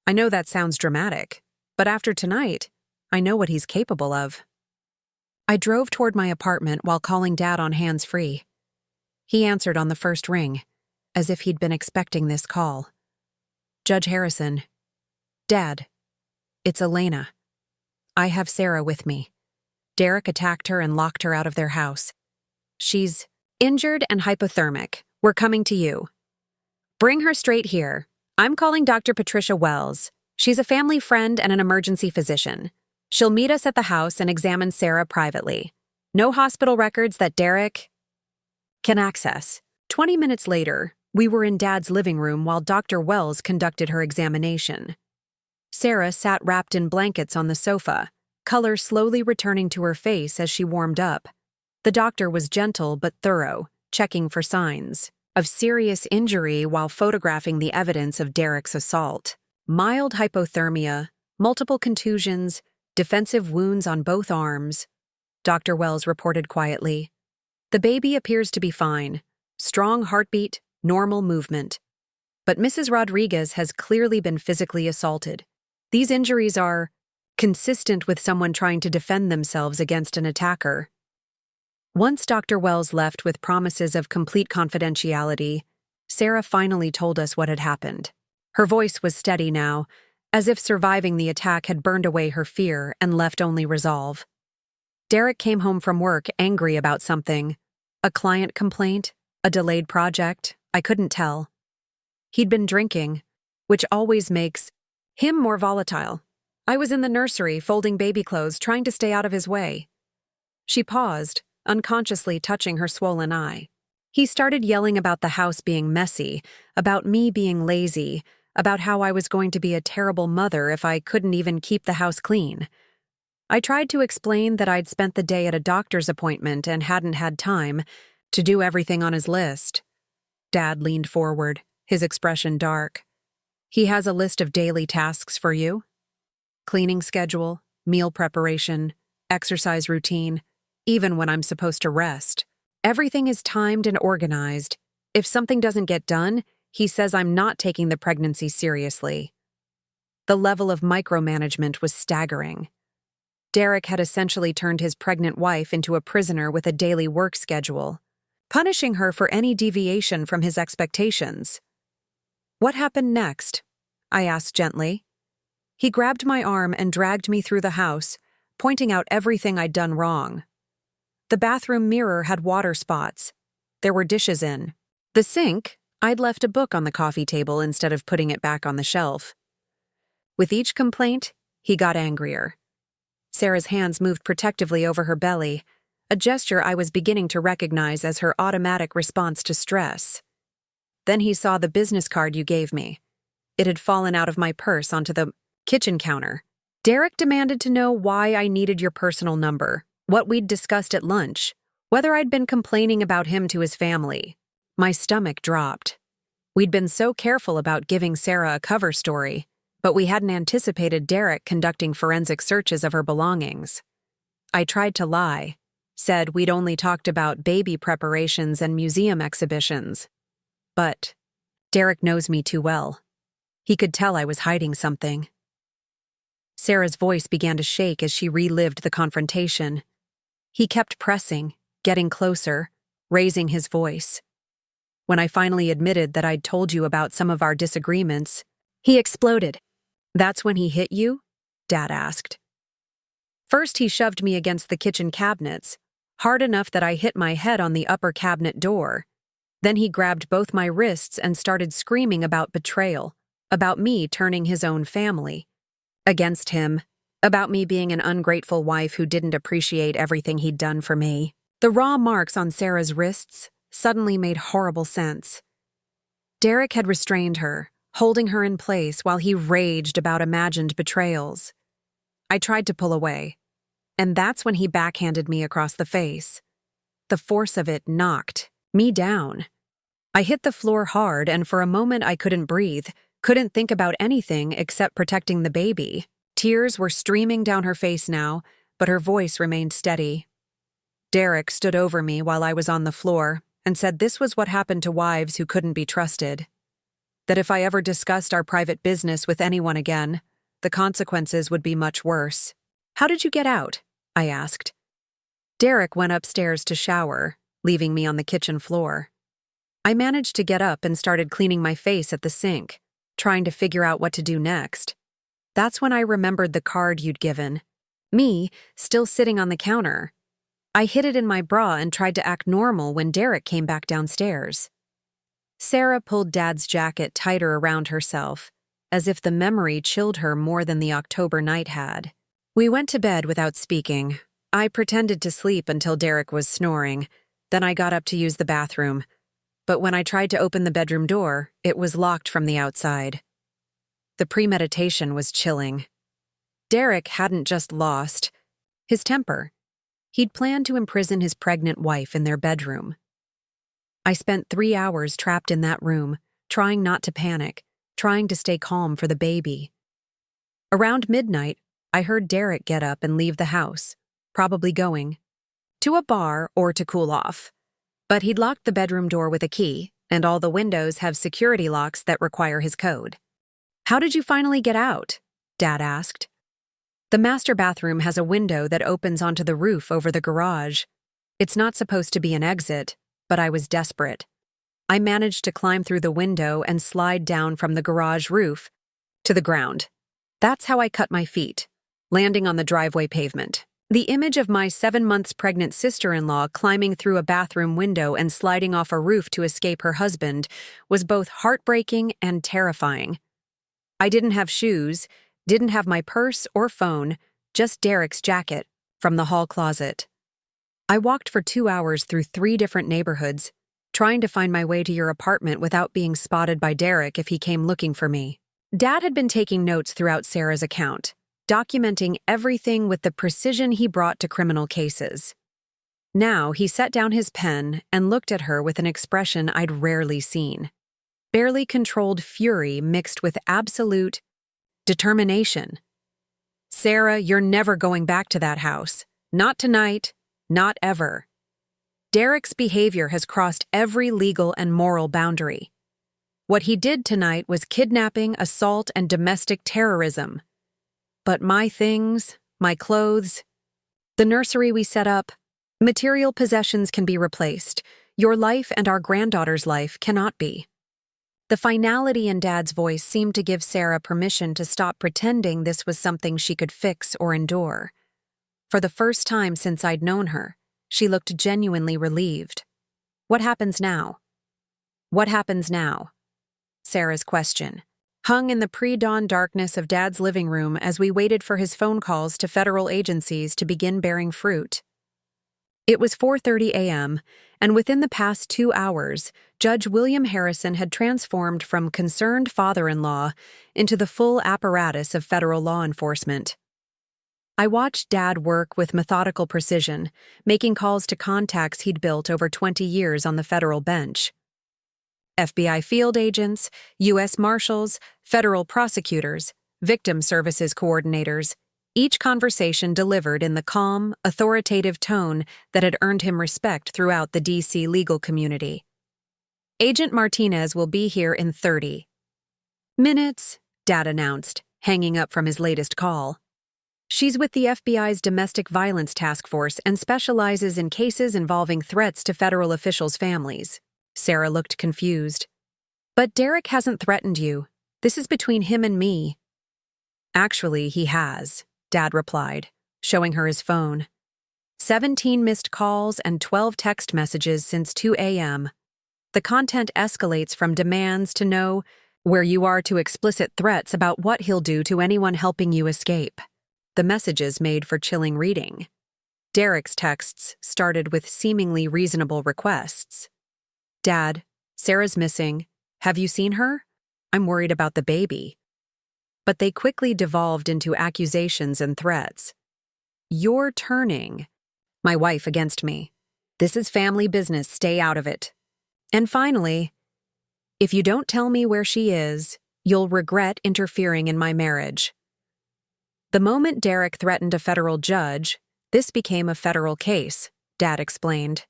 I know that sounds dramatic, but after tonight, I know what he's capable of." I drove toward my apartment while calling Dad on hands-free. He answered on the first ring, as if he'd been expecting this call. "Judge Harrison." "Dad, it's Elena. I have Sarah with me. Derek attacked her and locked her out of their house. She's injured and hypothermic. We're coming to you. Bring her straight here. I'm calling Dr. Patricia Wells. She's a family friend and an emergency physician. She'll meet us at the house and examine Sarah privately. No hospital records that Derek can access." 20 minutes later, we were in Dad's living room while Dr. Wells conducted her examination. Sarah sat wrapped in blankets on the sofa, color slowly returning to her face as she warmed up. The doctor was gentle but thorough, checking for signs of serious injury while photographing the evidence of Derek's assault. Mild hypothermia, multiple contusions, defensive wounds on both arms, Dr. Wells reported quietly. "The baby appears to be fine. Strong heartbeat, normal movement. But Mrs. Rodriguez has clearly been physically assaulted. These injuries are consistent with someone trying to defend themselves against an attacker." Once Dr. Wells left with promises of complete confidentiality, Sarah finally told us what had happened. Her voice was steady now, as if surviving the attack had burned away her fear and left only resolve. Derek came home from work angry about something. A client complaint? A delayed project? I couldn't tell. He'd been drinking, which always makes him more volatile. I was in the nursery folding baby clothes, trying to stay out of his way. She paused, unconsciously touching her swollen eye. He started yelling about the house being messy, about me being lazy, about how I was going to be a terrible mother if I couldn't even keep the house clean. I tried to explain that I'd spent the day at a doctor's appointment and hadn't had time to do everything on his list. Dad leaned forward, his expression dark. "He has a list of daily tasks for you? Cleaning schedule, meal preparation, exercise routine, even when I'm supposed to rest. Everything is timed and organized. If something doesn't get done, he says I'm not taking the pregnancy seriously." The level of micromanagement was staggering. Derek had essentially turned his pregnant wife into a prisoner with a daily work schedule, punishing her for any deviation from his expectations. "What happened next?" I asked gently. He grabbed my arm and dragged me through the house, pointing out everything I'd done wrong. The bathroom mirror had water spots. There were dishes in. The sink, I'd left a book on the coffee table instead of putting it back on the shelf. With each complaint, he got angrier. Sarah's hands moved protectively over her belly, a gesture I was beginning to recognize as her automatic response to stress. Then he saw the business card you gave me. It had fallen out of my purse onto the kitchen counter. "Derek demanded to know why I needed your personal number, what we'd discussed at lunch, whether I'd been complaining about him to his family." My stomach dropped. We'd been so careful about giving Sarah a cover story, but we hadn't anticipated Derek conducting forensic searches of her belongings. I tried to lie, said we'd only talked about baby preparations and museum exhibitions. But Derek knows me too well. He could tell I was hiding something. Sarah's voice began to shake as she relived the confrontation. He kept pressing, getting closer, raising his voice. When I finally admitted that I'd told you about some of our disagreements, he exploded. "That's when he hit you?" Dad asked. First, he shoved me against the kitchen cabinets, hard enough that I hit my head on the upper cabinet door. Then he grabbed both my wrists and started screaming about betrayal, about me turning his own family against him, about me being an ungrateful wife who didn't appreciate everything he'd done for me. The raw marks on Sarah's wrists suddenly made horrible sense. Derek had restrained her, holding her in place while he raged about imagined betrayals. I tried to pull away, and that's when he backhanded me across the face. The force of it knocked me down. I hit the floor hard, and for a moment I couldn't breathe, couldn't think about anything except protecting the baby. Tears were streaming down her face now, but her voice remained steady. Derek stood over me while I was on the floor and said this was what happened to wives who couldn't be trusted. That if I ever discussed our private business with anyone again, the consequences would be much worse. "How did you get out?" I asked. Derek went upstairs to shower, leaving me on the kitchen floor. I managed to get up and started cleaning my face at the sink, trying to figure out what to do next. That's when I remembered the card you'd given. Me, still sitting on the counter. I hid it in my bra and tried to act normal when Derek came back downstairs. Sarah pulled Dad's jacket tighter around herself, as if the memory chilled her more than the October night had. We went to bed without speaking. I pretended to sleep until Derek was snoring. Then I got up to use the bathroom. But when I tried to open the bedroom door, it was locked from the outside. The premeditation was chilling. Derek hadn't just lost his temper. He'd planned to imprison his pregnant wife in their bedroom. I spent 3 hours trapped in that room, trying not to panic, trying to stay calm for the baby. Around midnight, I heard Derek get up and leave the house, probably going to a bar or to cool off. But he'd locked the bedroom door with a key, and all the windows have security locks that require his code. "How did you finally get out?" Dad asked. "The master bathroom has a window that opens onto the roof over the garage. It's not supposed to be an exit, but I was desperate. I managed to climb through the window and slide down from the garage roof to the ground. That's how I cut my feet, landing on the driveway pavement." The image of my 7 months pregnant sister-in-law climbing through a bathroom window and sliding off a roof to escape her husband was both heartbreaking and terrifying. I didn't have shoes, didn't have my purse or phone, just Derek's jacket from the hall closet. I walked for 2 hours through 3 different neighborhoods, trying to find my way to your apartment without being spotted by Derek if he came looking for me. Dad had been taking notes throughout Sarah's account, documenting everything with the precision he brought to criminal cases. Now he set down his pen and looked at her with an expression I'd rarely seen. Barely controlled fury mixed with absolute determination. "Sarah, you're never going back to that house. Not tonight, not ever. Derek's behavior has crossed every legal and moral boundary. What he did tonight was kidnapping, assault, and domestic terrorism. But my things, my clothes, the nursery we set up, material possessions can be replaced. Your life and our granddaughter's life cannot be." The finality in Dad's voice seemed to give Sarah permission to stop pretending this was something she could fix or endure. For the first time since I'd known her, she looked genuinely relieved. "What happens now?" "What happens now?" Sarah's question hung in the pre-dawn darkness of Dad's living room as we waited for his phone calls to federal agencies to begin bearing fruit. It was 4:30 a.m., and within the past 2 hours, Judge William Harrison had transformed from concerned father-in-law into the full apparatus of federal law enforcement. I watched Dad work with methodical precision, making calls to contacts he'd built over 20 years on the federal bench. FBI field agents, U.S. Marshals, federal prosecutors, victim services coordinators, each conversation delivered in the calm, authoritative tone that had earned him respect throughout the D.C. legal community. "Agent Martinez will be here in 30. Minutes, Dad announced, hanging up from his latest call. She's with the FBI's Domestic Violence Task Force and specializes in cases involving threats to federal officials' families. Sarah looked confused. But Derek hasn't threatened you. This is between him and me. Actually, he has, Dad replied, showing her his phone. 17 missed calls and 12 text messages since 2 a.m. The content escalates from demands to know where you are to explicit threats about what he'll do to anyone helping you escape. The messages made for chilling reading. Derek's texts started with seemingly reasonable requests. Dad, Sarah's missing. Have you seen her? I'm worried about the baby. But they quickly devolved into accusations and threats. You're turning my wife against me. This is family business, stay out of it. And finally, if you don't tell me where she is, you'll regret interfering in my marriage. The moment Derek threatened a federal judge, this became a federal case, Dad explained.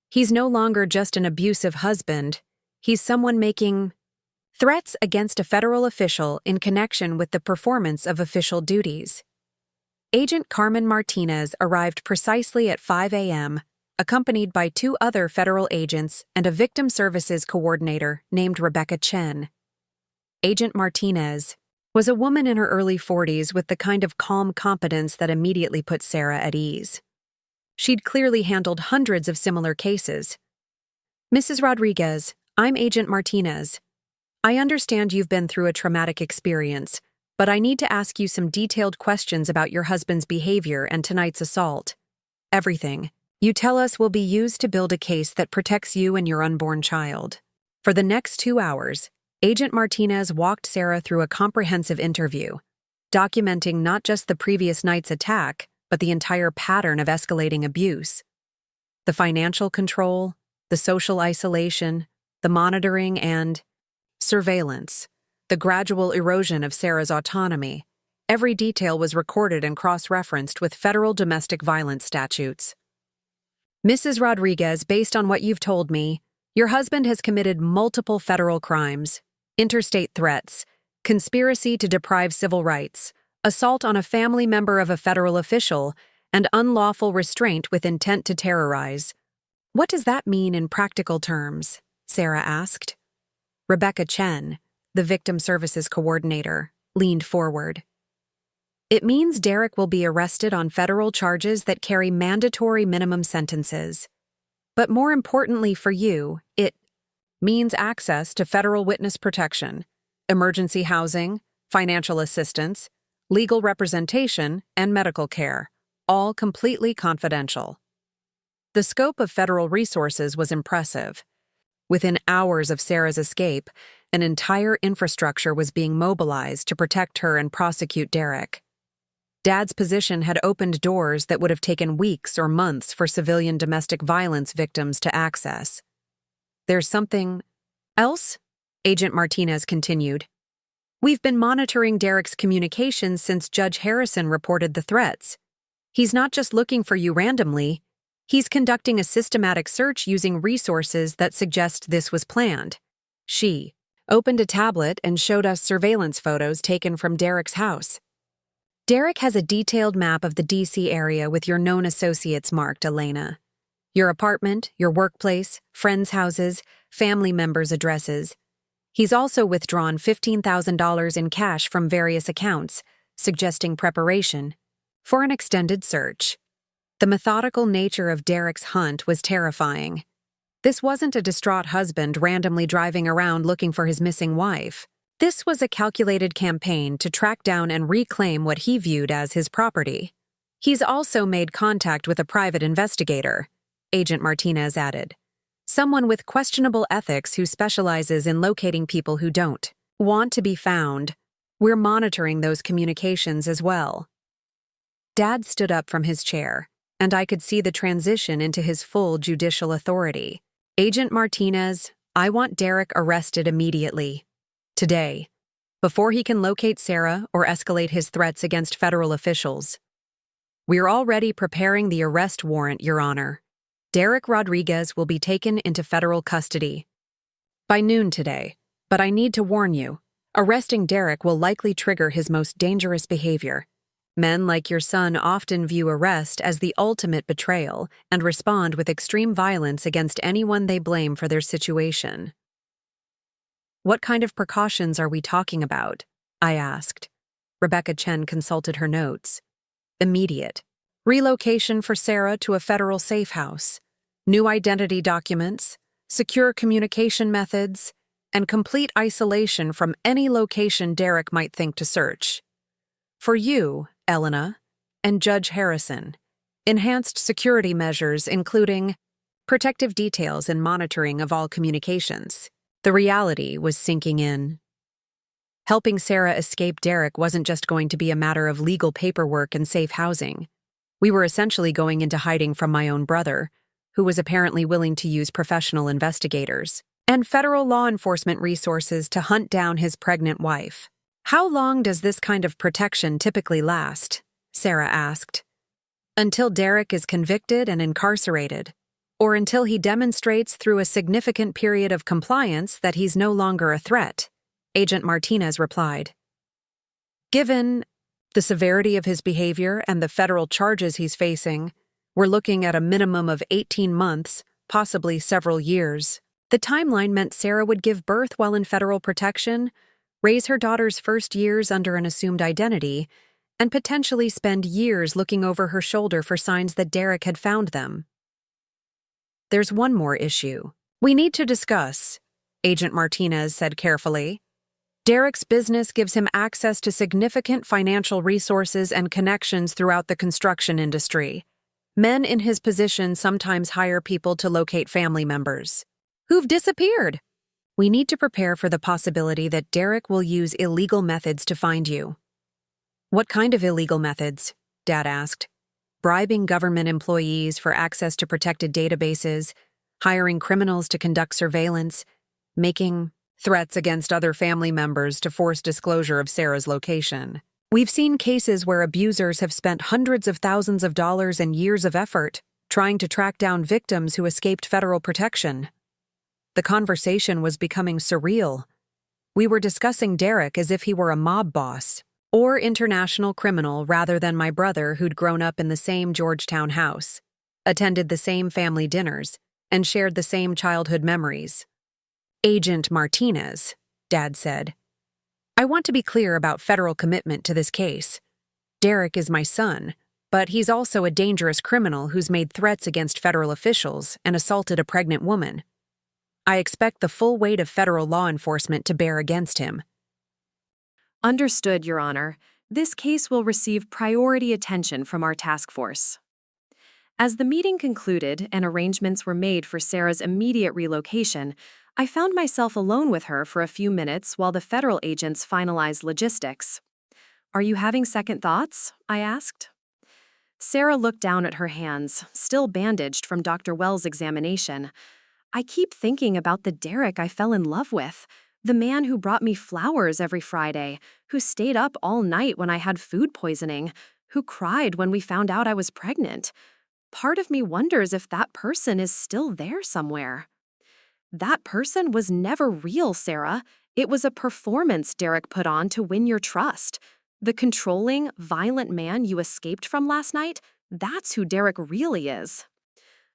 He's no longer just an abusive husband, he's someone making threats against a federal official in connection with the performance of official duties. Agent Carmen Martinez arrived precisely at 5 a.m., accompanied by 2 other federal agents and a victim services coordinator named Rebecca Chen. Agent Martinez was a woman in her early 40s with the kind of calm competence that immediately put Sarah at ease. She'd clearly handled hundreds of similar cases. Mrs. Rodriguez, I'm Agent Martinez. I understand you've been through a traumatic experience, but I need to ask you some detailed questions about your husband's behavior and tonight's assault. Everything you tell us will be used to build a case that protects you and your unborn child. For the next 2 hours, Agent Martinez walked Sarah through a comprehensive interview, documenting not just the previous night's attack, but the entire pattern of escalating abuse. The financial control, the social isolation, the monitoring and surveillance, the gradual erosion of Sarah's autonomy. Every detail was recorded and cross-referenced with federal domestic violence statutes. Mrs. Rodriguez, based on what you've told me, your husband has committed multiple federal crimes, interstate threats, conspiracy to deprive civil rights, assault on a family member of a federal official, and unlawful restraint with intent to terrorize. What does that mean in practical terms? Sarah asked. Rebecca Chen, the victim services coordinator, leaned forward. It means Derek will be arrested on federal charges that carry mandatory minimum sentences. But more importantly for you, it means access to federal witness protection, emergency housing, financial assistance, legal representation, and medical care, all completely confidential. The scope of federal resources was impressive. Within hours of Sarah's escape, an entire infrastructure was being mobilized to protect her and prosecute Derek. Dad's position had opened doors that would have taken weeks or months for civilian domestic violence victims to access. There's something else? Agent Martinez continued. We've been monitoring Derek's communications since Judge Harrison reported the threats. He's not just looking for you randomly, he's conducting a systematic search using resources that suggest this was planned. She opened a tablet and showed us surveillance photos taken from Derek's house. Derek has a detailed map of the D.C. area with your known associates marked, Elena. Your apartment, your workplace, friends' houses, family members' addresses. He's also withdrawn $15,000 in cash from various accounts, suggesting preparation for an extended search. The methodical nature of Derek's hunt was terrifying. This wasn't a distraught husband randomly driving around looking for his missing wife. This was a calculated campaign to track down and reclaim what he viewed as his property. He's also made contact with a private investigator, Agent Martinez added. Someone with questionable ethics who specializes in locating people who don't want to be found. We're monitoring those communications as well. Dad stood up from his chair, and I could see the transition into his full judicial authority. Agent Martinez, I want Derek arrested immediately. Today, before he can locate Sarah or escalate his threats against federal officials. We're already preparing the arrest warrant, Your Honor. Derek Rodriguez will be taken into federal custody by noon today, but I need to warn you, Arresting Derek will likely trigger his most dangerous behavior. Men like your son often view arrest as the ultimate betrayal and respond with extreme violence against anyone they blame for their situation. What kind of precautions are we talking about? I asked. Rebecca Chen consulted her notes. Immediate. Relocation for Sarah to a federal safe house. New identity documents. Secure communication methods. And complete isolation from any location Derek might think to search. For you, Elena, and Judge Harrison, enhanced security measures including protective details and monitoring of all communications. The reality was sinking in. Helping Sarah escape Derek wasn't just going to be a matter of legal paperwork and safe housing. We were essentially going into hiding from my own brother, who was apparently willing to use professional investigators and federal law enforcement resources to hunt down his pregnant wife. How long does this kind of protection typically last? Sarah asked. Until Derek is convicted and incarcerated, or until he demonstrates through a significant period of compliance that he's no longer a threat, Agent Martinez replied. Given the severity of his behavior and the federal charges he's facing, we're looking at a minimum of 18 months, possibly several years. The timeline meant Sarah would give birth while in federal protection, raise her daughter's first years under an assumed identity, and potentially spend years looking over her shoulder for signs that Derek had found them. There's one more issue we need to discuss, Agent Martinez said carefully. Derek's business gives him access to significant financial resources and connections throughout the construction industry. Men in his position sometimes hire people to locate family members who've disappeared. We need to prepare for the possibility that Derek will use illegal methods to find you. What kind of illegal methods? Dad asked. Bribing government employees for access to protected databases, hiring criminals to conduct surveillance, making threats against other family members to force disclosure of Sarah's location. We've seen cases where abusers have spent hundreds of thousands of dollars and years of effort trying to track down victims who escaped federal protection. The conversation was becoming surreal. We were discussing Derek as if he were a mob boss or international criminal rather than my brother who'd grown up in the same Georgetown house, attended the same family dinners, and shared the same childhood memories. Agent Martinez, Dad said. I want to be clear about federal commitment to this case. Derek is my son, but he's also a dangerous criminal who's made threats against federal officials and assaulted a pregnant woman. I expect the full weight of federal law enforcement to bear against him. Understood, Your Honor. This case will receive priority attention from our task force. As the meeting concluded and arrangements were made for Sarah's immediate relocation, I found myself alone with her for a few minutes while the federal agents finalized logistics. Are you having second thoughts? I asked. Sarah looked down at her hands, still bandaged from Dr. Wells' examination. I keep thinking about the Derek I fell in love with, the man who brought me flowers every Friday, who stayed up all night when I had food poisoning, who cried when we found out I was pregnant. Part of me wonders if that person is still there somewhere. That person was never real, Sarah. It was a performance Derek put on to win your trust. The controlling, violent man you escaped from last night, that's who Derek really is.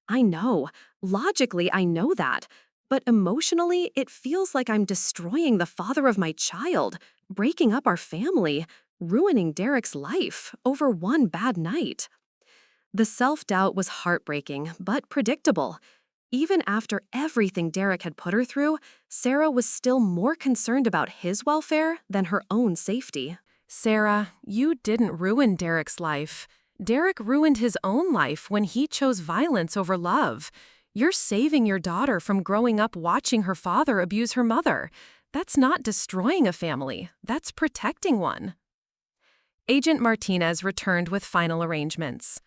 I know. Logically, I know that. But emotionally, it feels like I'm destroying the father of my child, breaking up our family, ruining Derek's life over one bad night. The self-doubt was heartbreaking, but predictable. Even after everything Derek had put her through, Sarah was still more concerned about his welfare than her own safety. Sarah, you didn't ruin Derek's life. Derek ruined his own life when he chose violence over love. You're saving your daughter from growing up watching her father abuse her mother. That's not destroying a family. That's protecting one. Agent Martinez returned with final arrangements.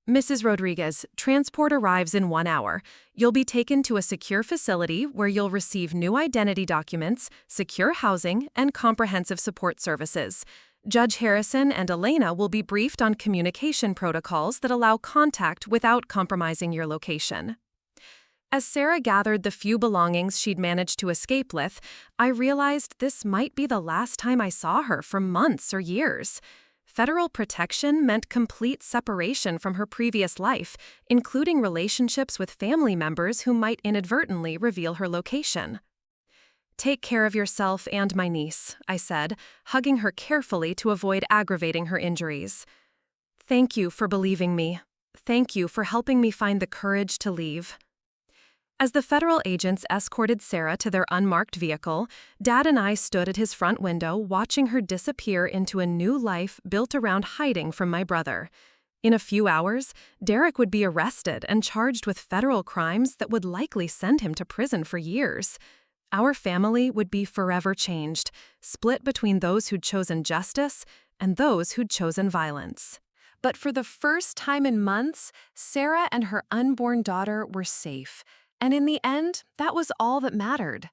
Mrs. Rodriguez, transport arrives in 1 hour. You'll be taken to a secure facility where you'll receive new identity documents, secure housing, and comprehensive support services. Judge Harrison and Elena will be briefed on communication protocols that allow contact without compromising your location. As Sarah gathered the few belongings she'd managed to escape with, I realized this might be the last time I saw her for months or years. Federal protection meant complete separation from her previous life, including relationships with family members who might inadvertently reveal her location. "Take care of yourself and my niece," I said, hugging her carefully to avoid aggravating her injuries. "Thank you for believing me. Thank you for helping me find the courage to leave." As the federal agents escorted Sarah to their unmarked vehicle, Dad and I stood at his front window watching her disappear into a new life built around hiding from my brother. In a few hours, Derek would be arrested and charged with federal crimes that would likely send him to prison for years. Our family would be forever changed, split between those who'd chosen justice and those who'd chosen violence. But for the first time in months, Sarah and her unborn daughter were safe. And in the end, that was all that mattered.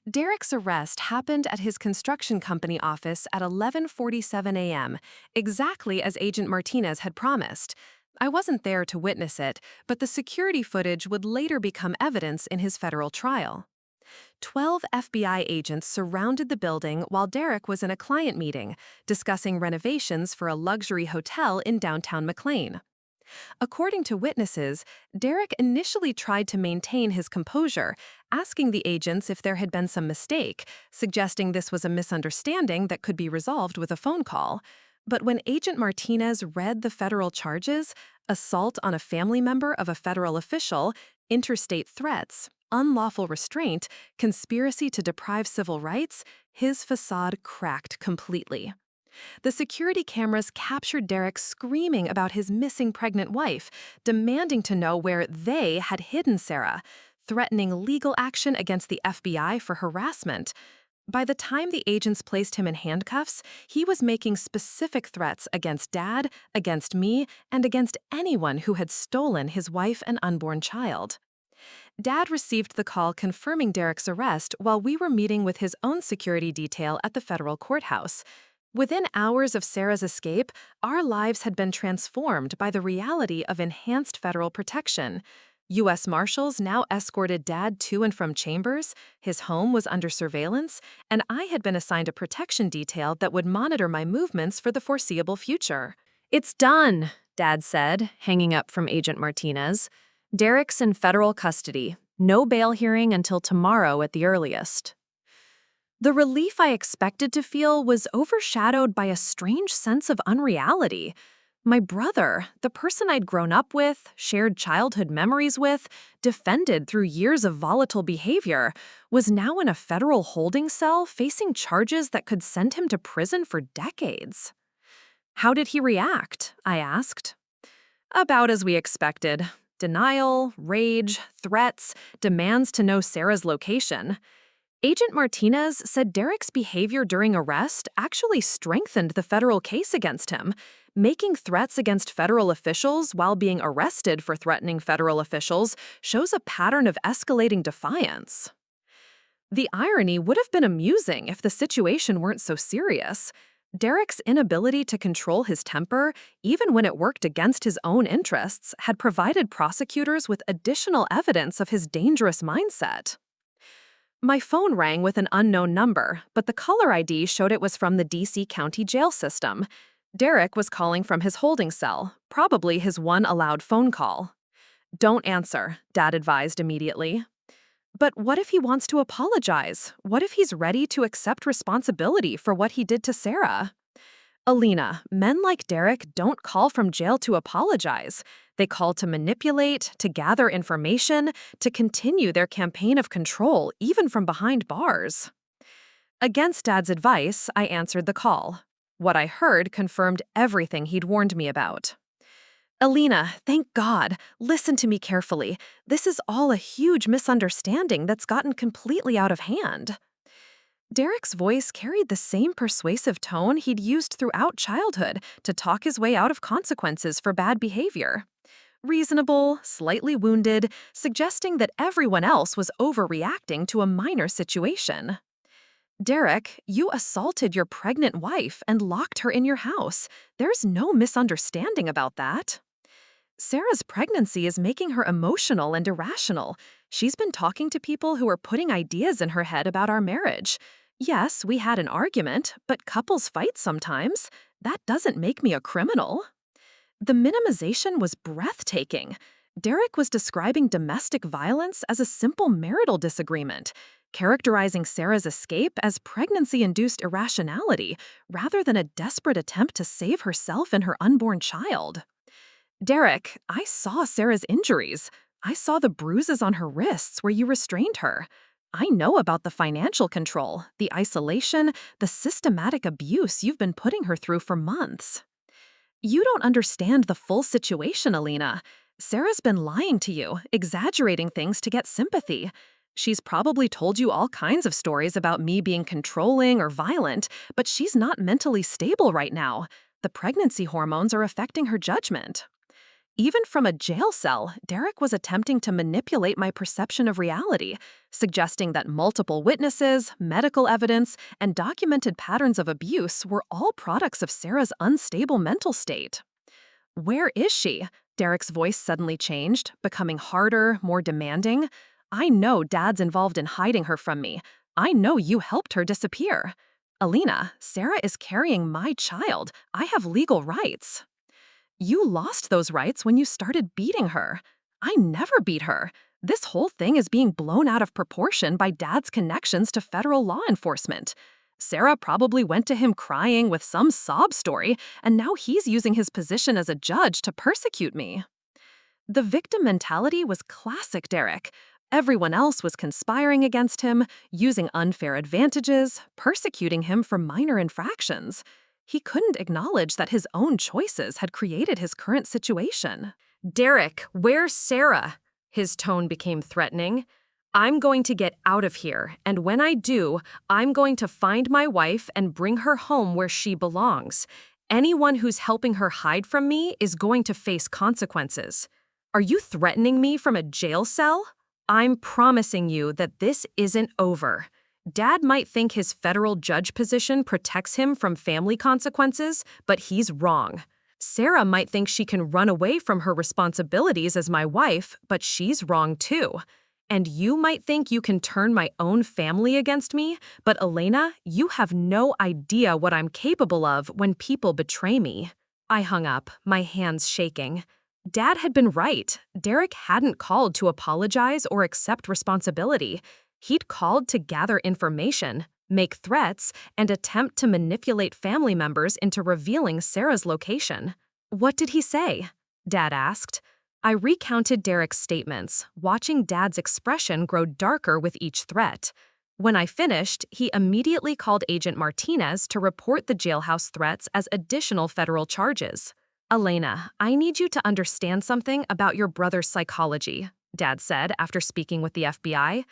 Derek's arrest happened at his construction company office at 11:47 a.m., exactly as Agent Martinez had promised. I wasn't there to witness it, but the security footage would later become evidence in his federal trial. 12 FBI agents surrounded the building while Derek was in a client meeting, discussing renovations for a luxury hotel in downtown McLean. According to witnesses, Derek initially tried to maintain his composure, asking the agents if there had been some mistake, suggesting this was a misunderstanding that could be resolved with a phone call. But when Agent Martinez read the federal charges, assault on a family member of a federal official, interstate threats, unlawful restraint, conspiracy to deprive civil rights, his facade cracked completely. The security cameras captured Derek screaming about his missing pregnant wife, demanding to know where they had hidden Sarah, threatening legal action against the FBI for harassment. By the time the agents placed him in handcuffs, he was making specific threats against Dad, against me, and against anyone who had stolen his wife and unborn child. Dad received the call confirming Derek's arrest while we were meeting with his own security detail at the federal courthouse. Within hours of Sarah's escape, our lives had been transformed by the reality of enhanced federal protection. U.S. Marshals now escorted Dad to and from chambers, his home was under surveillance, and I had been assigned a protection detail that would monitor my movements for the foreseeable future. "It's done," Dad said, hanging up from Agent Martinez. "Derek's in federal custody. No bail hearing until tomorrow at the earliest." The relief I expected to feel was overshadowed by a strange sense of unreality. My brother, the person I'd grown up with, shared childhood memories with, defended through years of volatile behavior, was now in a federal holding cell facing charges that could send him to prison for decades. "How did he react?" I asked. "About as we expected. Denial, rage, threats, demands to know Sarah's location." Agent Martinez said Derek's behavior during arrest actually strengthened the federal case against him, making threats against federal officials while being arrested for threatening federal officials shows a pattern of escalating defiance. The irony would have been amusing if the situation weren't so serious. Derek's inability to control his temper, even when it worked against his own interests, had provided prosecutors with additional evidence of his dangerous mindset. My phone rang with an unknown number, but the caller ID showed it was from the D.C. County jail system. Derek was calling from his holding cell, probably his one allowed phone call. "Don't answer," Dad advised immediately. "But what if he wants to apologize? What if he's ready to accept responsibility for what he did to Sarah?" "Alina, men like Derek don't call from jail to apologize. They call to manipulate, to gather information, to continue their campaign of control, even from behind bars." Against Dad's advice, I answered the call. What I heard confirmed everything he'd warned me about. "Alina, thank God. Listen to me carefully. This is all a huge misunderstanding that's gotten completely out of hand." Derek's voice carried the same persuasive tone he'd used throughout childhood to talk his way out of consequences for bad behavior. Reasonable, slightly wounded, suggesting that everyone else was overreacting to a minor situation. "Derek, you assaulted your pregnant wife and locked her in your house. There's no misunderstanding about that." Sarah's pregnancy is making her emotional and irrational. She's been talking to people who are putting ideas in her head about our marriage. Yes, we had an argument, but couples fight sometimes. That doesn't make me a criminal. The minimization was breathtaking. Derek was describing domestic violence as a simple marital disagreement, characterizing Sarah's escape as pregnancy-induced irrationality rather than a desperate attempt to save herself and her unborn child. Derek, I saw Sarah's injuries. I saw the bruises on her wrists where you restrained her. I know about the financial control, the isolation, the systematic abuse you've been putting her through for months. You don't understand the full situation, Alina. Sarah's been lying to you, exaggerating things to get sympathy. She's probably told you all kinds of stories about me being controlling or violent, but she's not mentally stable right now. The pregnancy hormones are affecting her judgment. Even from a jail cell, Derek was attempting to manipulate my perception of reality, suggesting that multiple witnesses, medical evidence, and documented patterns of abuse were all products of Sarah's unstable mental state. Where is she? Derek's voice suddenly changed, becoming harder, more demanding. I know Dad's involved in hiding her from me. I know you helped her disappear. Alina, Sarah is carrying my child. I have legal rights. You lost those rights when you started beating her. I never beat her. This whole thing is being blown out of proportion by Dad's connections to federal law enforcement. Sarah probably went to him crying with some sob story, and now he's using his position as a judge to persecute me. The victim mentality was classic Derek. Everyone else was conspiring against him, using unfair advantages, persecuting him for minor infractions. He couldn't acknowledge that his own choices had created his current situation. Derek, where's Sarah? His tone became threatening. I'm going to get out of here, and when I do, I'm going to find my wife and bring her home where she belongs. Anyone who's helping her hide from me is going to face consequences. Are you threatening me from a jail cell? I'm promising you that this isn't over. Dad might think his federal judge position protects him from family consequences, but he's wrong. Sarah might think she can run away from her responsibilities as my wife, but she's wrong too. And you might think you can turn my own family against me, but Elena, you have no idea what I'm capable of when people betray me. I hung up, my hands shaking. Dad had been right. Derek hadn't called to apologize or accept responsibility. He'd called to gather information, make threats, and attempt to manipulate family members into revealing Sarah's location. What did he say? Dad asked. I recounted Derek's statements, watching Dad's expression grow darker with each threat. When I finished, he immediately called Agent Martinez to report the jailhouse threats as additional federal charges. Elena, I need you to understand something about your brother's psychology, Dad said after speaking with the FBI.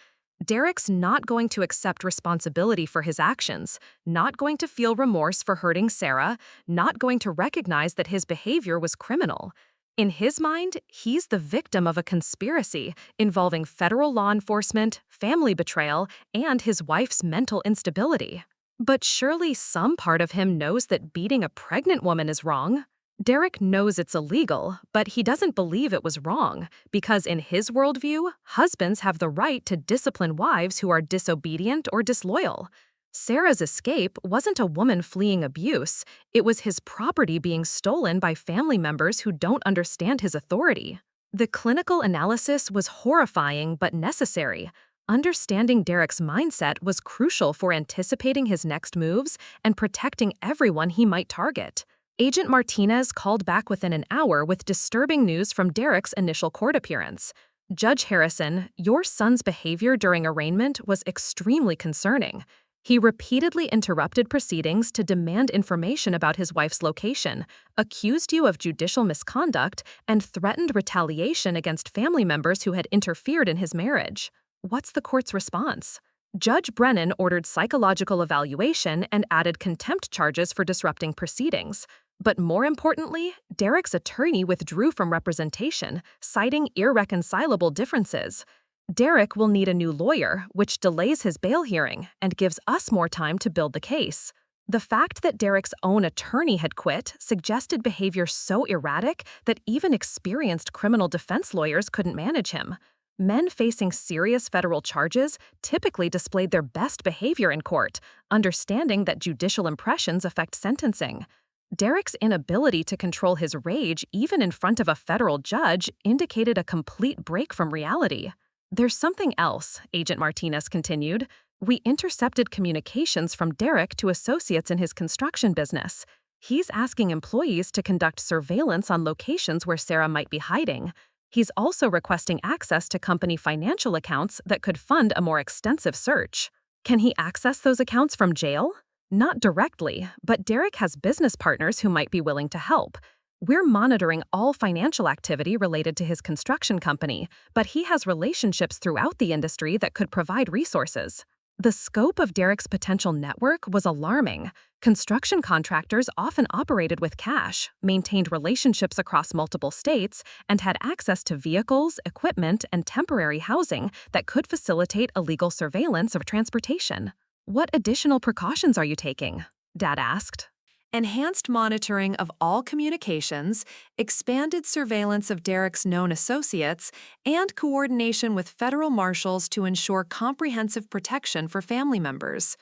Derek's not going to accept responsibility for his actions, not going to feel remorse for hurting Sarah, not going to recognize that his behavior was criminal. In his mind, he's the victim of a conspiracy involving federal law enforcement, family betrayal, and his wife's mental instability. But surely some part of him knows that beating a pregnant woman is wrong. Derek knows it's illegal, but he doesn't believe it was wrong, because in his worldview, husbands have the right to discipline wives who are disobedient or disloyal. Sarah's escape wasn't a woman fleeing abuse, it was his property being stolen by family members who don't understand his authority. The clinical analysis was horrifying but necessary. Understanding Derek's mindset was crucial for anticipating his next moves and protecting everyone he might target. Agent Martinez called back within an hour with disturbing news from Derek's initial court appearance. Judge Harrison, your son's behavior during arraignment was extremely concerning. He repeatedly interrupted proceedings to demand information about his wife's location, accused you of judicial misconduct, and threatened retaliation against family members who had interfered in his marriage. What's the court's response? Judge Brennan ordered psychological evaluation and added contempt charges for disrupting proceedings. But more importantly, Derek's attorney withdrew from representation, citing irreconcilable differences. Derek will need a new lawyer, which delays his bail hearing and gives us more time to build the case. The fact that Derek's own attorney had quit suggested behavior so erratic that even experienced criminal defense lawyers couldn't manage him. Men facing serious federal charges typically displayed their best behavior in court, understanding that judicial impressions affect sentencing. Derek's inability to control his rage, even in front of a federal judge, indicated a complete break from reality. "There's something else," Agent Martinez continued. "We intercepted communications from Derek to associates in his construction business. He's asking employees to conduct surveillance on locations where Sarah might be hiding. He's also requesting access to company financial accounts that could fund a more extensive search. Can he access those accounts from jail? Not directly, but Derek has business partners who might be willing to help. We're monitoring all financial activity related to his construction company, but he has relationships throughout the industry that could provide resources." The scope of Derek's potential network was alarming. Construction contractors often operated with cash, maintained relationships across multiple states, and had access to vehicles, equipment, and temporary housing that could facilitate illegal surveillance of transportation. "What additional precautions are you taking?" Dad asked. "Enhanced monitoring of all communications, expanded surveillance of Derek's known associates, and coordination with federal marshals to ensure comprehensive protection for family members.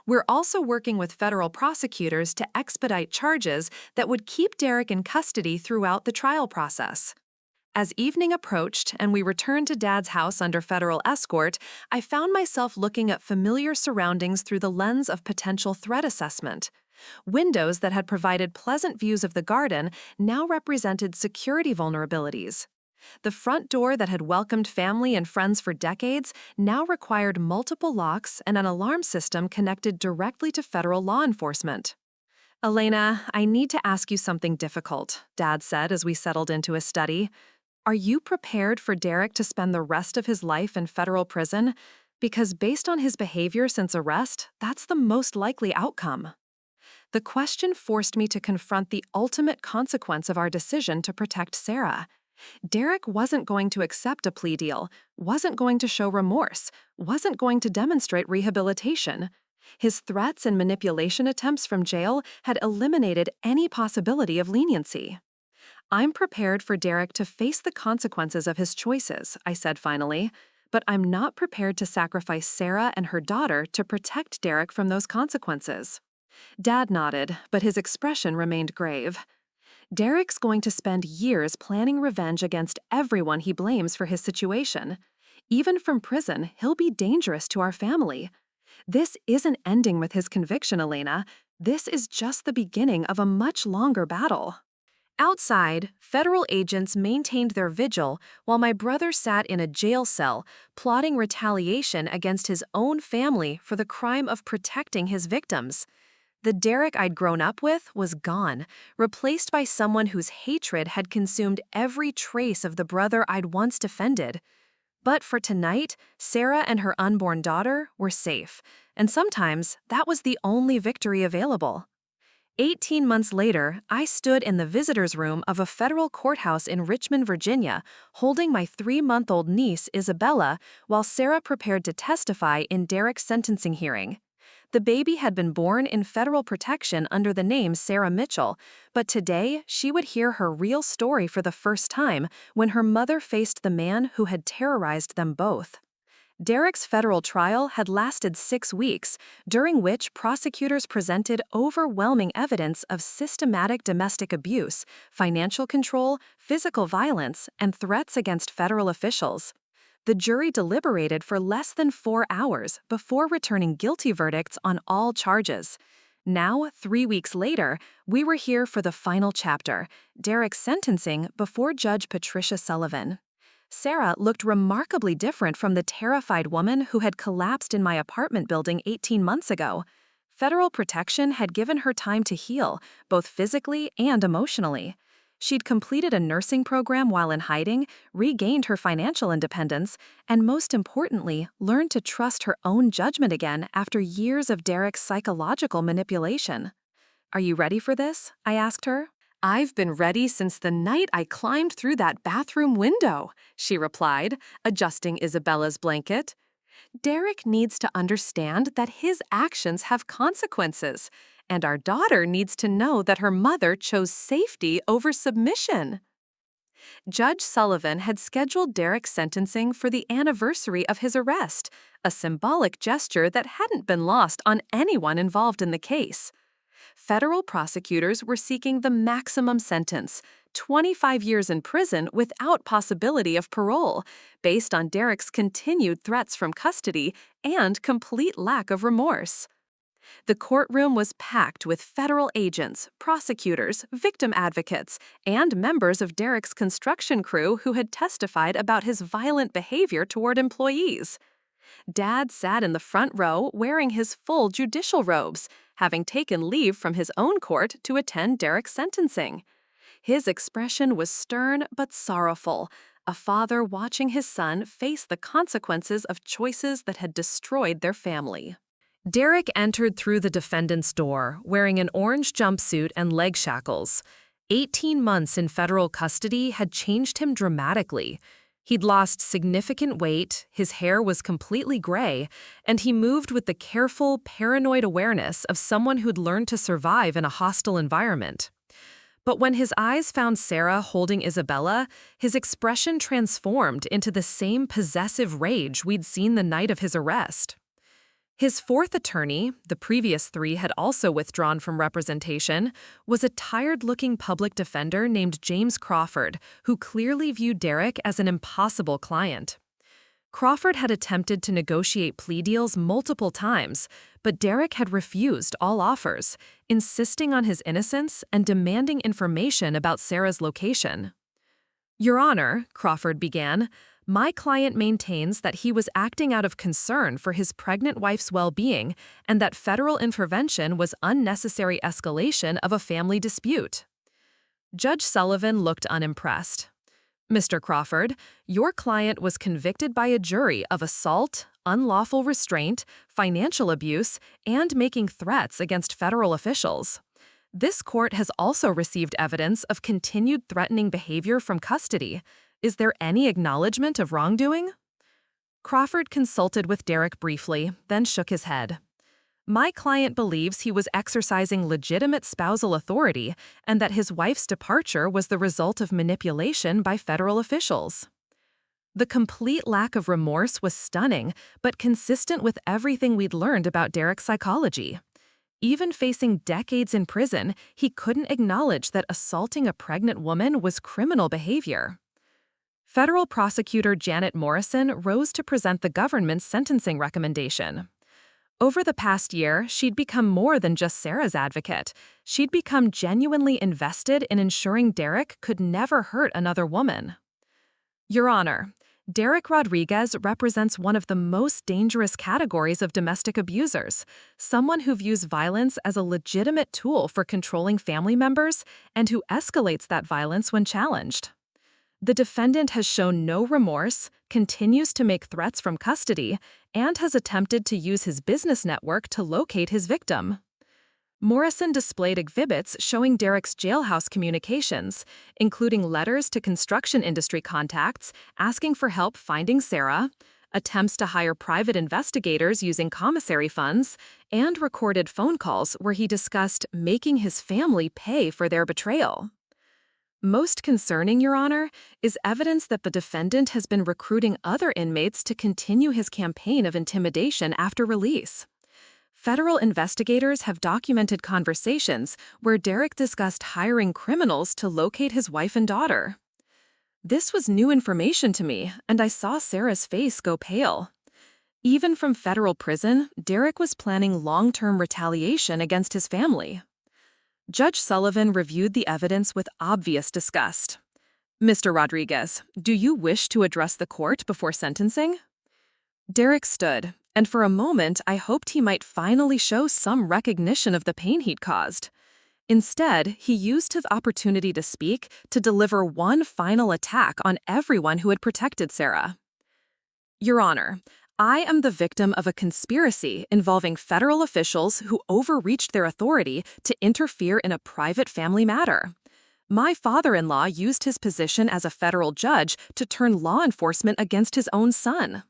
We're also working with federal prosecutors to expedite charges that would keep Derek in custody throughout the trial process." As evening approached and we returned to Dad's house under federal escort, I found myself looking at familiar surroundings through the lens of potential threat assessment. Windows that had provided pleasant views of the garden now represented security vulnerabilities. The front door that had welcomed family and friends for decades now required multiple locks and an alarm system connected directly to federal law enforcement. "Elena, I need to ask you something difficult," Dad said as we settled into his study. "Are you prepared for Derek to spend the rest of his life in federal prison? Because based on his behavior since arrest, that's the most likely outcome." The question forced me to confront the ultimate consequence of our decision to protect Sarah. Derek wasn't going to accept a plea deal, wasn't going to show remorse, wasn't going to demonstrate rehabilitation. His threats and manipulation attempts from jail had eliminated any possibility of leniency. "I'm prepared for Derek to face the consequences of his choices," I said finally, "but I'm not prepared to sacrifice Sarah and her daughter to protect Derek from those consequences." Dad nodded, but his expression remained grave. "Derek's going to spend years planning revenge against everyone he blames for his situation. Even from prison, he'll be dangerous to our family. This isn't ending with his conviction, Elena. This is just the beginning of a much longer battle." Outside, federal agents maintained their vigil while my brother sat in a jail cell, plotting retaliation against his own family for the crime of protecting his victims. The Derek I'd grown up with was gone, replaced by someone whose hatred had consumed every trace of the brother I'd once defended. But for tonight, Sarah and her unborn daughter were safe, and sometimes that was the only victory available. 18 months later, I stood in the visitor's room of a federal courthouse in Richmond, Virginia, holding my 3-month-old niece, Isabella, while Sarah prepared to testify in Derek's sentencing hearing. The baby had been born in federal protection under the name Sarah Mitchell, but today she would hear her real story for the first time when her mother faced the man who had terrorized them both. Derek's federal trial had lasted 6 weeks, during which prosecutors presented overwhelming evidence of systematic domestic abuse, financial control, physical violence, and threats against federal officials. The jury deliberated for less than 4 hours before returning guilty verdicts on all charges. Now, 3 weeks later, we were here for the final chapter, Derek's sentencing before Judge Patricia Sullivan. Sarah looked remarkably different from the terrified woman who had collapsed in my apartment building 18 months ago. Federal protection had given her time to heal, both physically and emotionally. She'd completed a nursing program while in hiding, regained her financial independence, and most importantly, learned to trust her own judgment again after years of Derek's psychological manipulation. "Are you ready for this?" I asked her. "I've been ready since the night I climbed through that bathroom window," she replied, adjusting Isabella's blanket. "Derek needs to understand that his actions have consequences, and our daughter needs to know that her mother chose safety over submission. Judge Sullivan had scheduled Derek's sentencing for the anniversary of his arrest, a symbolic gesture that hadn't been lost on anyone involved in the case. Federal prosecutors were seeking the maximum sentence, 25 years in prison without possibility of parole, based on Derek's continued threats from custody and complete lack of remorse. The courtroom was packed with federal agents, prosecutors, victim advocates, and members of Derek's construction crew who had testified about his violent behavior toward employees. Dad sat in the front row wearing his full judicial robes, having taken leave from his own court to attend Derek's sentencing. His expression was stern but sorrowful, a father watching his son face the consequences of choices that had destroyed their family. Derek entered through the defendant's door, wearing an orange jumpsuit and leg shackles. 18 months in federal custody had changed him dramatically. He'd lost significant weight, his hair was completely gray, and he moved with the careful, paranoid awareness of someone who'd learned to survive in a hostile environment. But when his eyes found Sarah holding Isabella, his expression transformed into the same possessive rage we'd seen the night of his arrest. His fourth attorney, the previous three had also withdrawn from representation, was a tired-looking public defender named James Crawford, who clearly viewed Derek as an impossible client. Crawford had attempted to negotiate plea deals multiple times, but Derek had refused all offers, insisting on his innocence and demanding information about Sarah's location. "Your Honor," Crawford began, "my client maintains that he was acting out of concern for his pregnant wife's well-being and that federal intervention was unnecessary escalation of a family dispute." Judge Sullivan looked unimpressed. "Mr. Crawford, your client was convicted by a jury of assault, unlawful restraint, financial abuse, and making threats against federal officials. This court has also received evidence of continued threatening behavior from custody. Is there any acknowledgement of wrongdoing?" Crawford consulted with Derek briefly, then shook his head. "My client believes he was exercising legitimate spousal authority and that his wife's departure was the result of manipulation by federal officials." The complete lack of remorse was stunning, but consistent with everything we'd learned about Derek's psychology. Even facing decades in prison, he couldn't acknowledge that assaulting a pregnant woman was criminal behavior. Federal prosecutor Janet Morrison rose to present the government's sentencing recommendation. Over the past year, she'd become more than just Sarah's advocate. She'd become genuinely invested in ensuring Derek could never hurt another woman. "Your Honor, Derek Rodriguez represents one of the most dangerous categories of domestic abusers, someone who views violence as a legitimate tool for controlling family members and who escalates that violence when challenged. The defendant has shown no remorse, continues to make threats from custody, and has attempted to use his business network to locate his victim." Morrison displayed exhibits showing Derek's jailhouse communications, including letters to construction industry contacts asking for help finding Sarah, attempts to hire private investigators using commissary funds, and recorded phone calls where he discussed making his family pay for their betrayal. Most concerning, Your Honor, is evidence that the defendant has been recruiting other inmates to continue his campaign of intimidation after release. Federal investigators have documented conversations where Derek discussed hiring criminals to locate his wife and daughter. This was new information to me, and I saw Sarah's face go pale. Even from federal prison, Derek was planning long-term retaliation against his family. Judge Sullivan reviewed the evidence with obvious disgust. "Mr. Rodriguez, do you wish to address the court before sentencing?" Derek stood, and for a moment I hoped he might finally show some recognition of the pain he'd caused. Instead, he used his opportunity to speak to deliver one final attack on everyone who had protected Sarah. "Your Honor, I am the victim of a conspiracy involving federal officials who overreached their authority to interfere in a private family matter. My father-in-law used his position as a federal judge to turn law enforcement against his own son.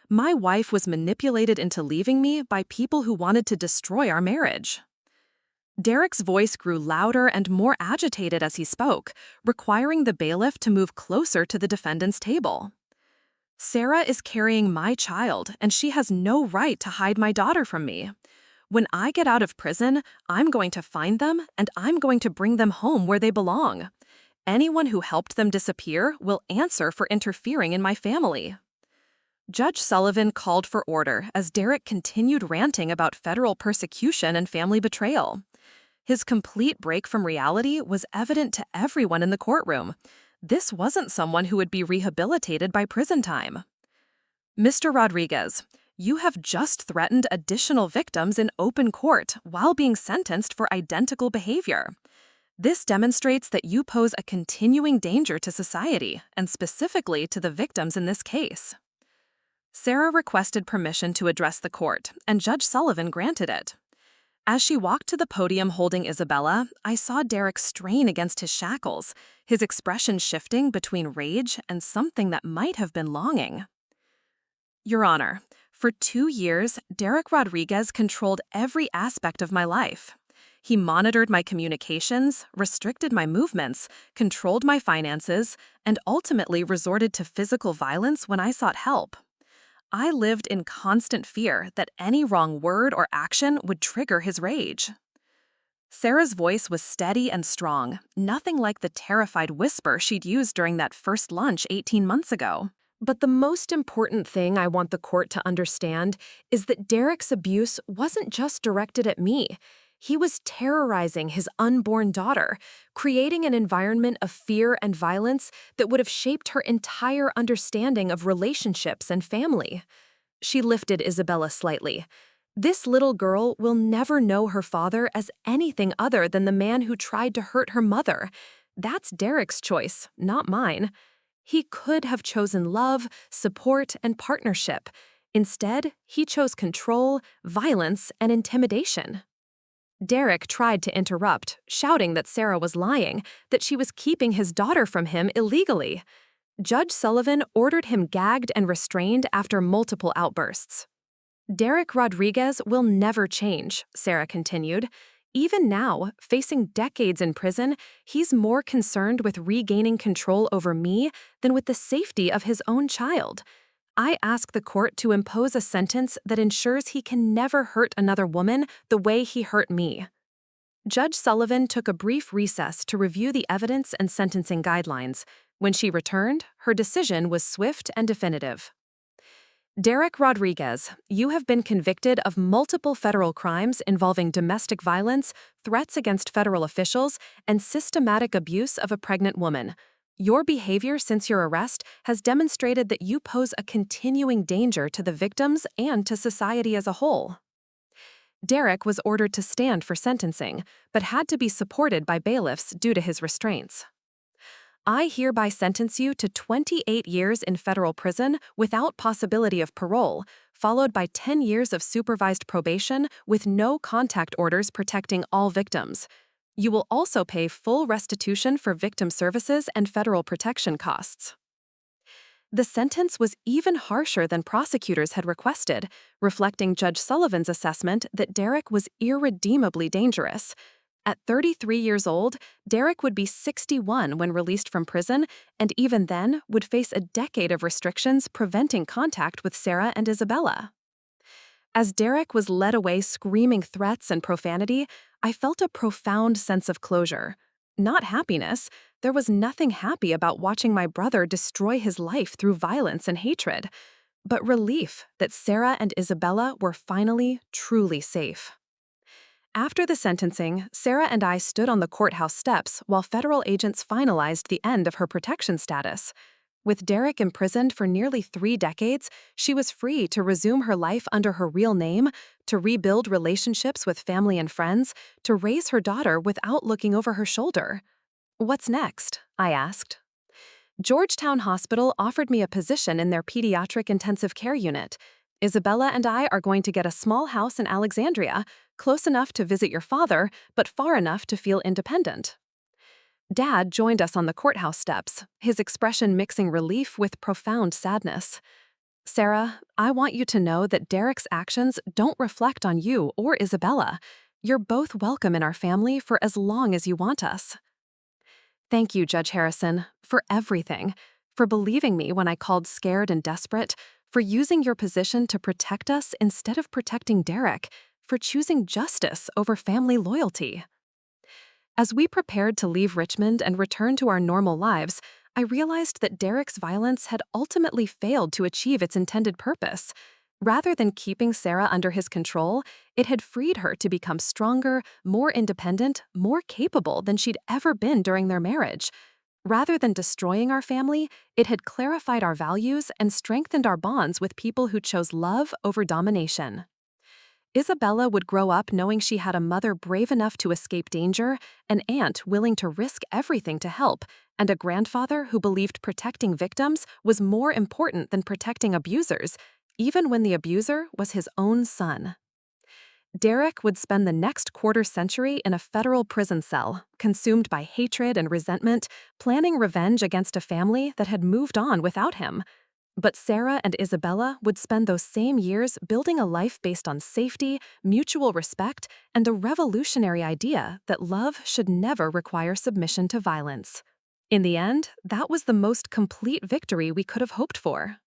My wife was manipulated into leaving me by people who wanted to destroy our marriage." Derek's voice grew louder and more agitated as he spoke, requiring the bailiff to move closer to the defendant's table. Sarah is carrying my child, and she has no right to hide my daughter from me. When I get out of prison, I'm going to find them, and I'm going to bring them home where they belong. Anyone who helped them disappear will answer for interfering in my family. Judge Sullivan called for order as Derek continued ranting about federal persecution and family betrayal. His complete break from reality was evident to everyone in the courtroom. This wasn't someone who would be rehabilitated by prison time. Mr. Rodriguez, you have just threatened additional victims in open court while being sentenced for identical behavior. This demonstrates that you pose a continuing danger to society, and specifically to the victims in this case. Sarah requested permission to address the court, and Judge Sullivan granted it. As she walked to the podium holding Isabella, I saw Derek strain against his shackles, his expression shifting between rage and something that might have been longing. Your Honor, for 2 years, Derek Rodriguez controlled every aspect of my life. He monitored my communications, restricted my movements, controlled my finances, and ultimately resorted to physical violence when I sought help. I lived in constant fear that any wrong word or action would trigger his rage. Sarah's voice was steady and strong, nothing like the terrified whisper she'd used during that first lunch 18 months ago. But the most important thing I want the court to understand is that Derek's abuse wasn't just directed at me. He was terrorizing his unborn daughter, creating an environment of fear and violence that would have shaped her entire understanding of relationships and family. She lifted Isabella slightly. This little girl will never know her father as anything other than the man who tried to hurt her mother. That's Derek's choice, not mine. He could have chosen love, support, and partnership. Instead, he chose control, violence, and intimidation. Derek tried to interrupt, shouting that Sarah was lying, that she was keeping his daughter from him illegally. Judge Sullivan ordered him gagged and restrained after multiple outbursts. Derek Rodriguez will never change, Sarah continued. Even now, facing decades in prison, he's more concerned with regaining control over me than with the safety of his own child. I ask the court to impose a sentence that ensures he can never hurt another woman the way he hurt me. Judge Sullivan took a brief recess to review the evidence and sentencing guidelines. When she returned, her decision was swift and definitive. Derek Rodriguez, you have been convicted of multiple federal crimes involving domestic violence, threats against federal officials, and systematic abuse of a pregnant woman. Your behavior since your arrest has demonstrated that you pose a continuing danger to the victims and to society as a whole. Derek was ordered to stand for sentencing, but had to be supported by bailiffs due to his restraints. I hereby sentence you to 28 years in federal prison without possibility of parole, followed by 10 years of supervised probation with no contact orders protecting all victims. You will also pay full restitution for victim services and federal protection costs. The sentence was even harsher than prosecutors had requested, reflecting Judge Sullivan's assessment that Derek was irredeemably dangerous. At 33 years old, Derek would be 61 when released from prison, and even then would face a decade of restrictions preventing contact with Sarah and Isabella. As Derek was led away screaming threats and profanity, I felt a profound sense of closure. Not happiness. There was nothing happy about watching my brother destroy his life through violence and hatred, but relief that Sarah and Isabella were finally truly safe. After the sentencing, Sarah and I stood on the courthouse steps while federal agents finalized the end of her protection status. With Derek imprisoned for nearly 3 decades, she was free to resume her life under her real name, to rebuild relationships with family and friends, to raise her daughter without looking over her shoulder. What's next? I asked. Georgetown Hospital offered me a position in their pediatric intensive care unit. Isabella and I are going to get a small house in Alexandria, close enough to visit your father, but far enough to feel independent. Dad joined us on the courthouse steps, his expression mixing relief with profound sadness. Sarah, I want you to know that Derek's actions don't reflect on you or Isabella. You're both welcome in our family for as long as you want us. Thank you, Judge Harrison, for everything, for believing me when I called scared and desperate, for using your position to protect us instead of protecting Derek, for choosing justice over family loyalty. As we prepared to leave Richmond and return to our normal lives, I realized that Derek's violence had ultimately failed to achieve its intended purpose. Rather than keeping Sarah under his control, it had freed her to become stronger, more independent, more capable than she'd ever been during their marriage. Rather than destroying our family, it had clarified our values and strengthened our bonds with people who chose love over domination. Isabella would grow up knowing she had a mother brave enough to escape danger, an aunt willing to risk everything to help, and a grandfather who believed protecting victims was more important than protecting abusers, even when the abuser was his own son. Derek would spend the next quarter-century in a federal prison cell, consumed by hatred and resentment, planning revenge against a family that had moved on without him. But Sarah and Isabella would spend those same years building a life based on safety, mutual respect, and a revolutionary idea that love should never require submission to violence. In the end, that was the most complete victory we could have hoped for.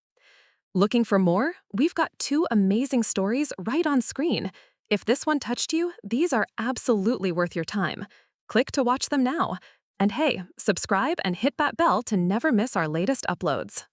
Looking for more? We've got 2 amazing stories right on screen. If this one touched you, these are absolutely worth your time. Click to watch them now. And hey, subscribe and hit that bell to never miss our latest uploads.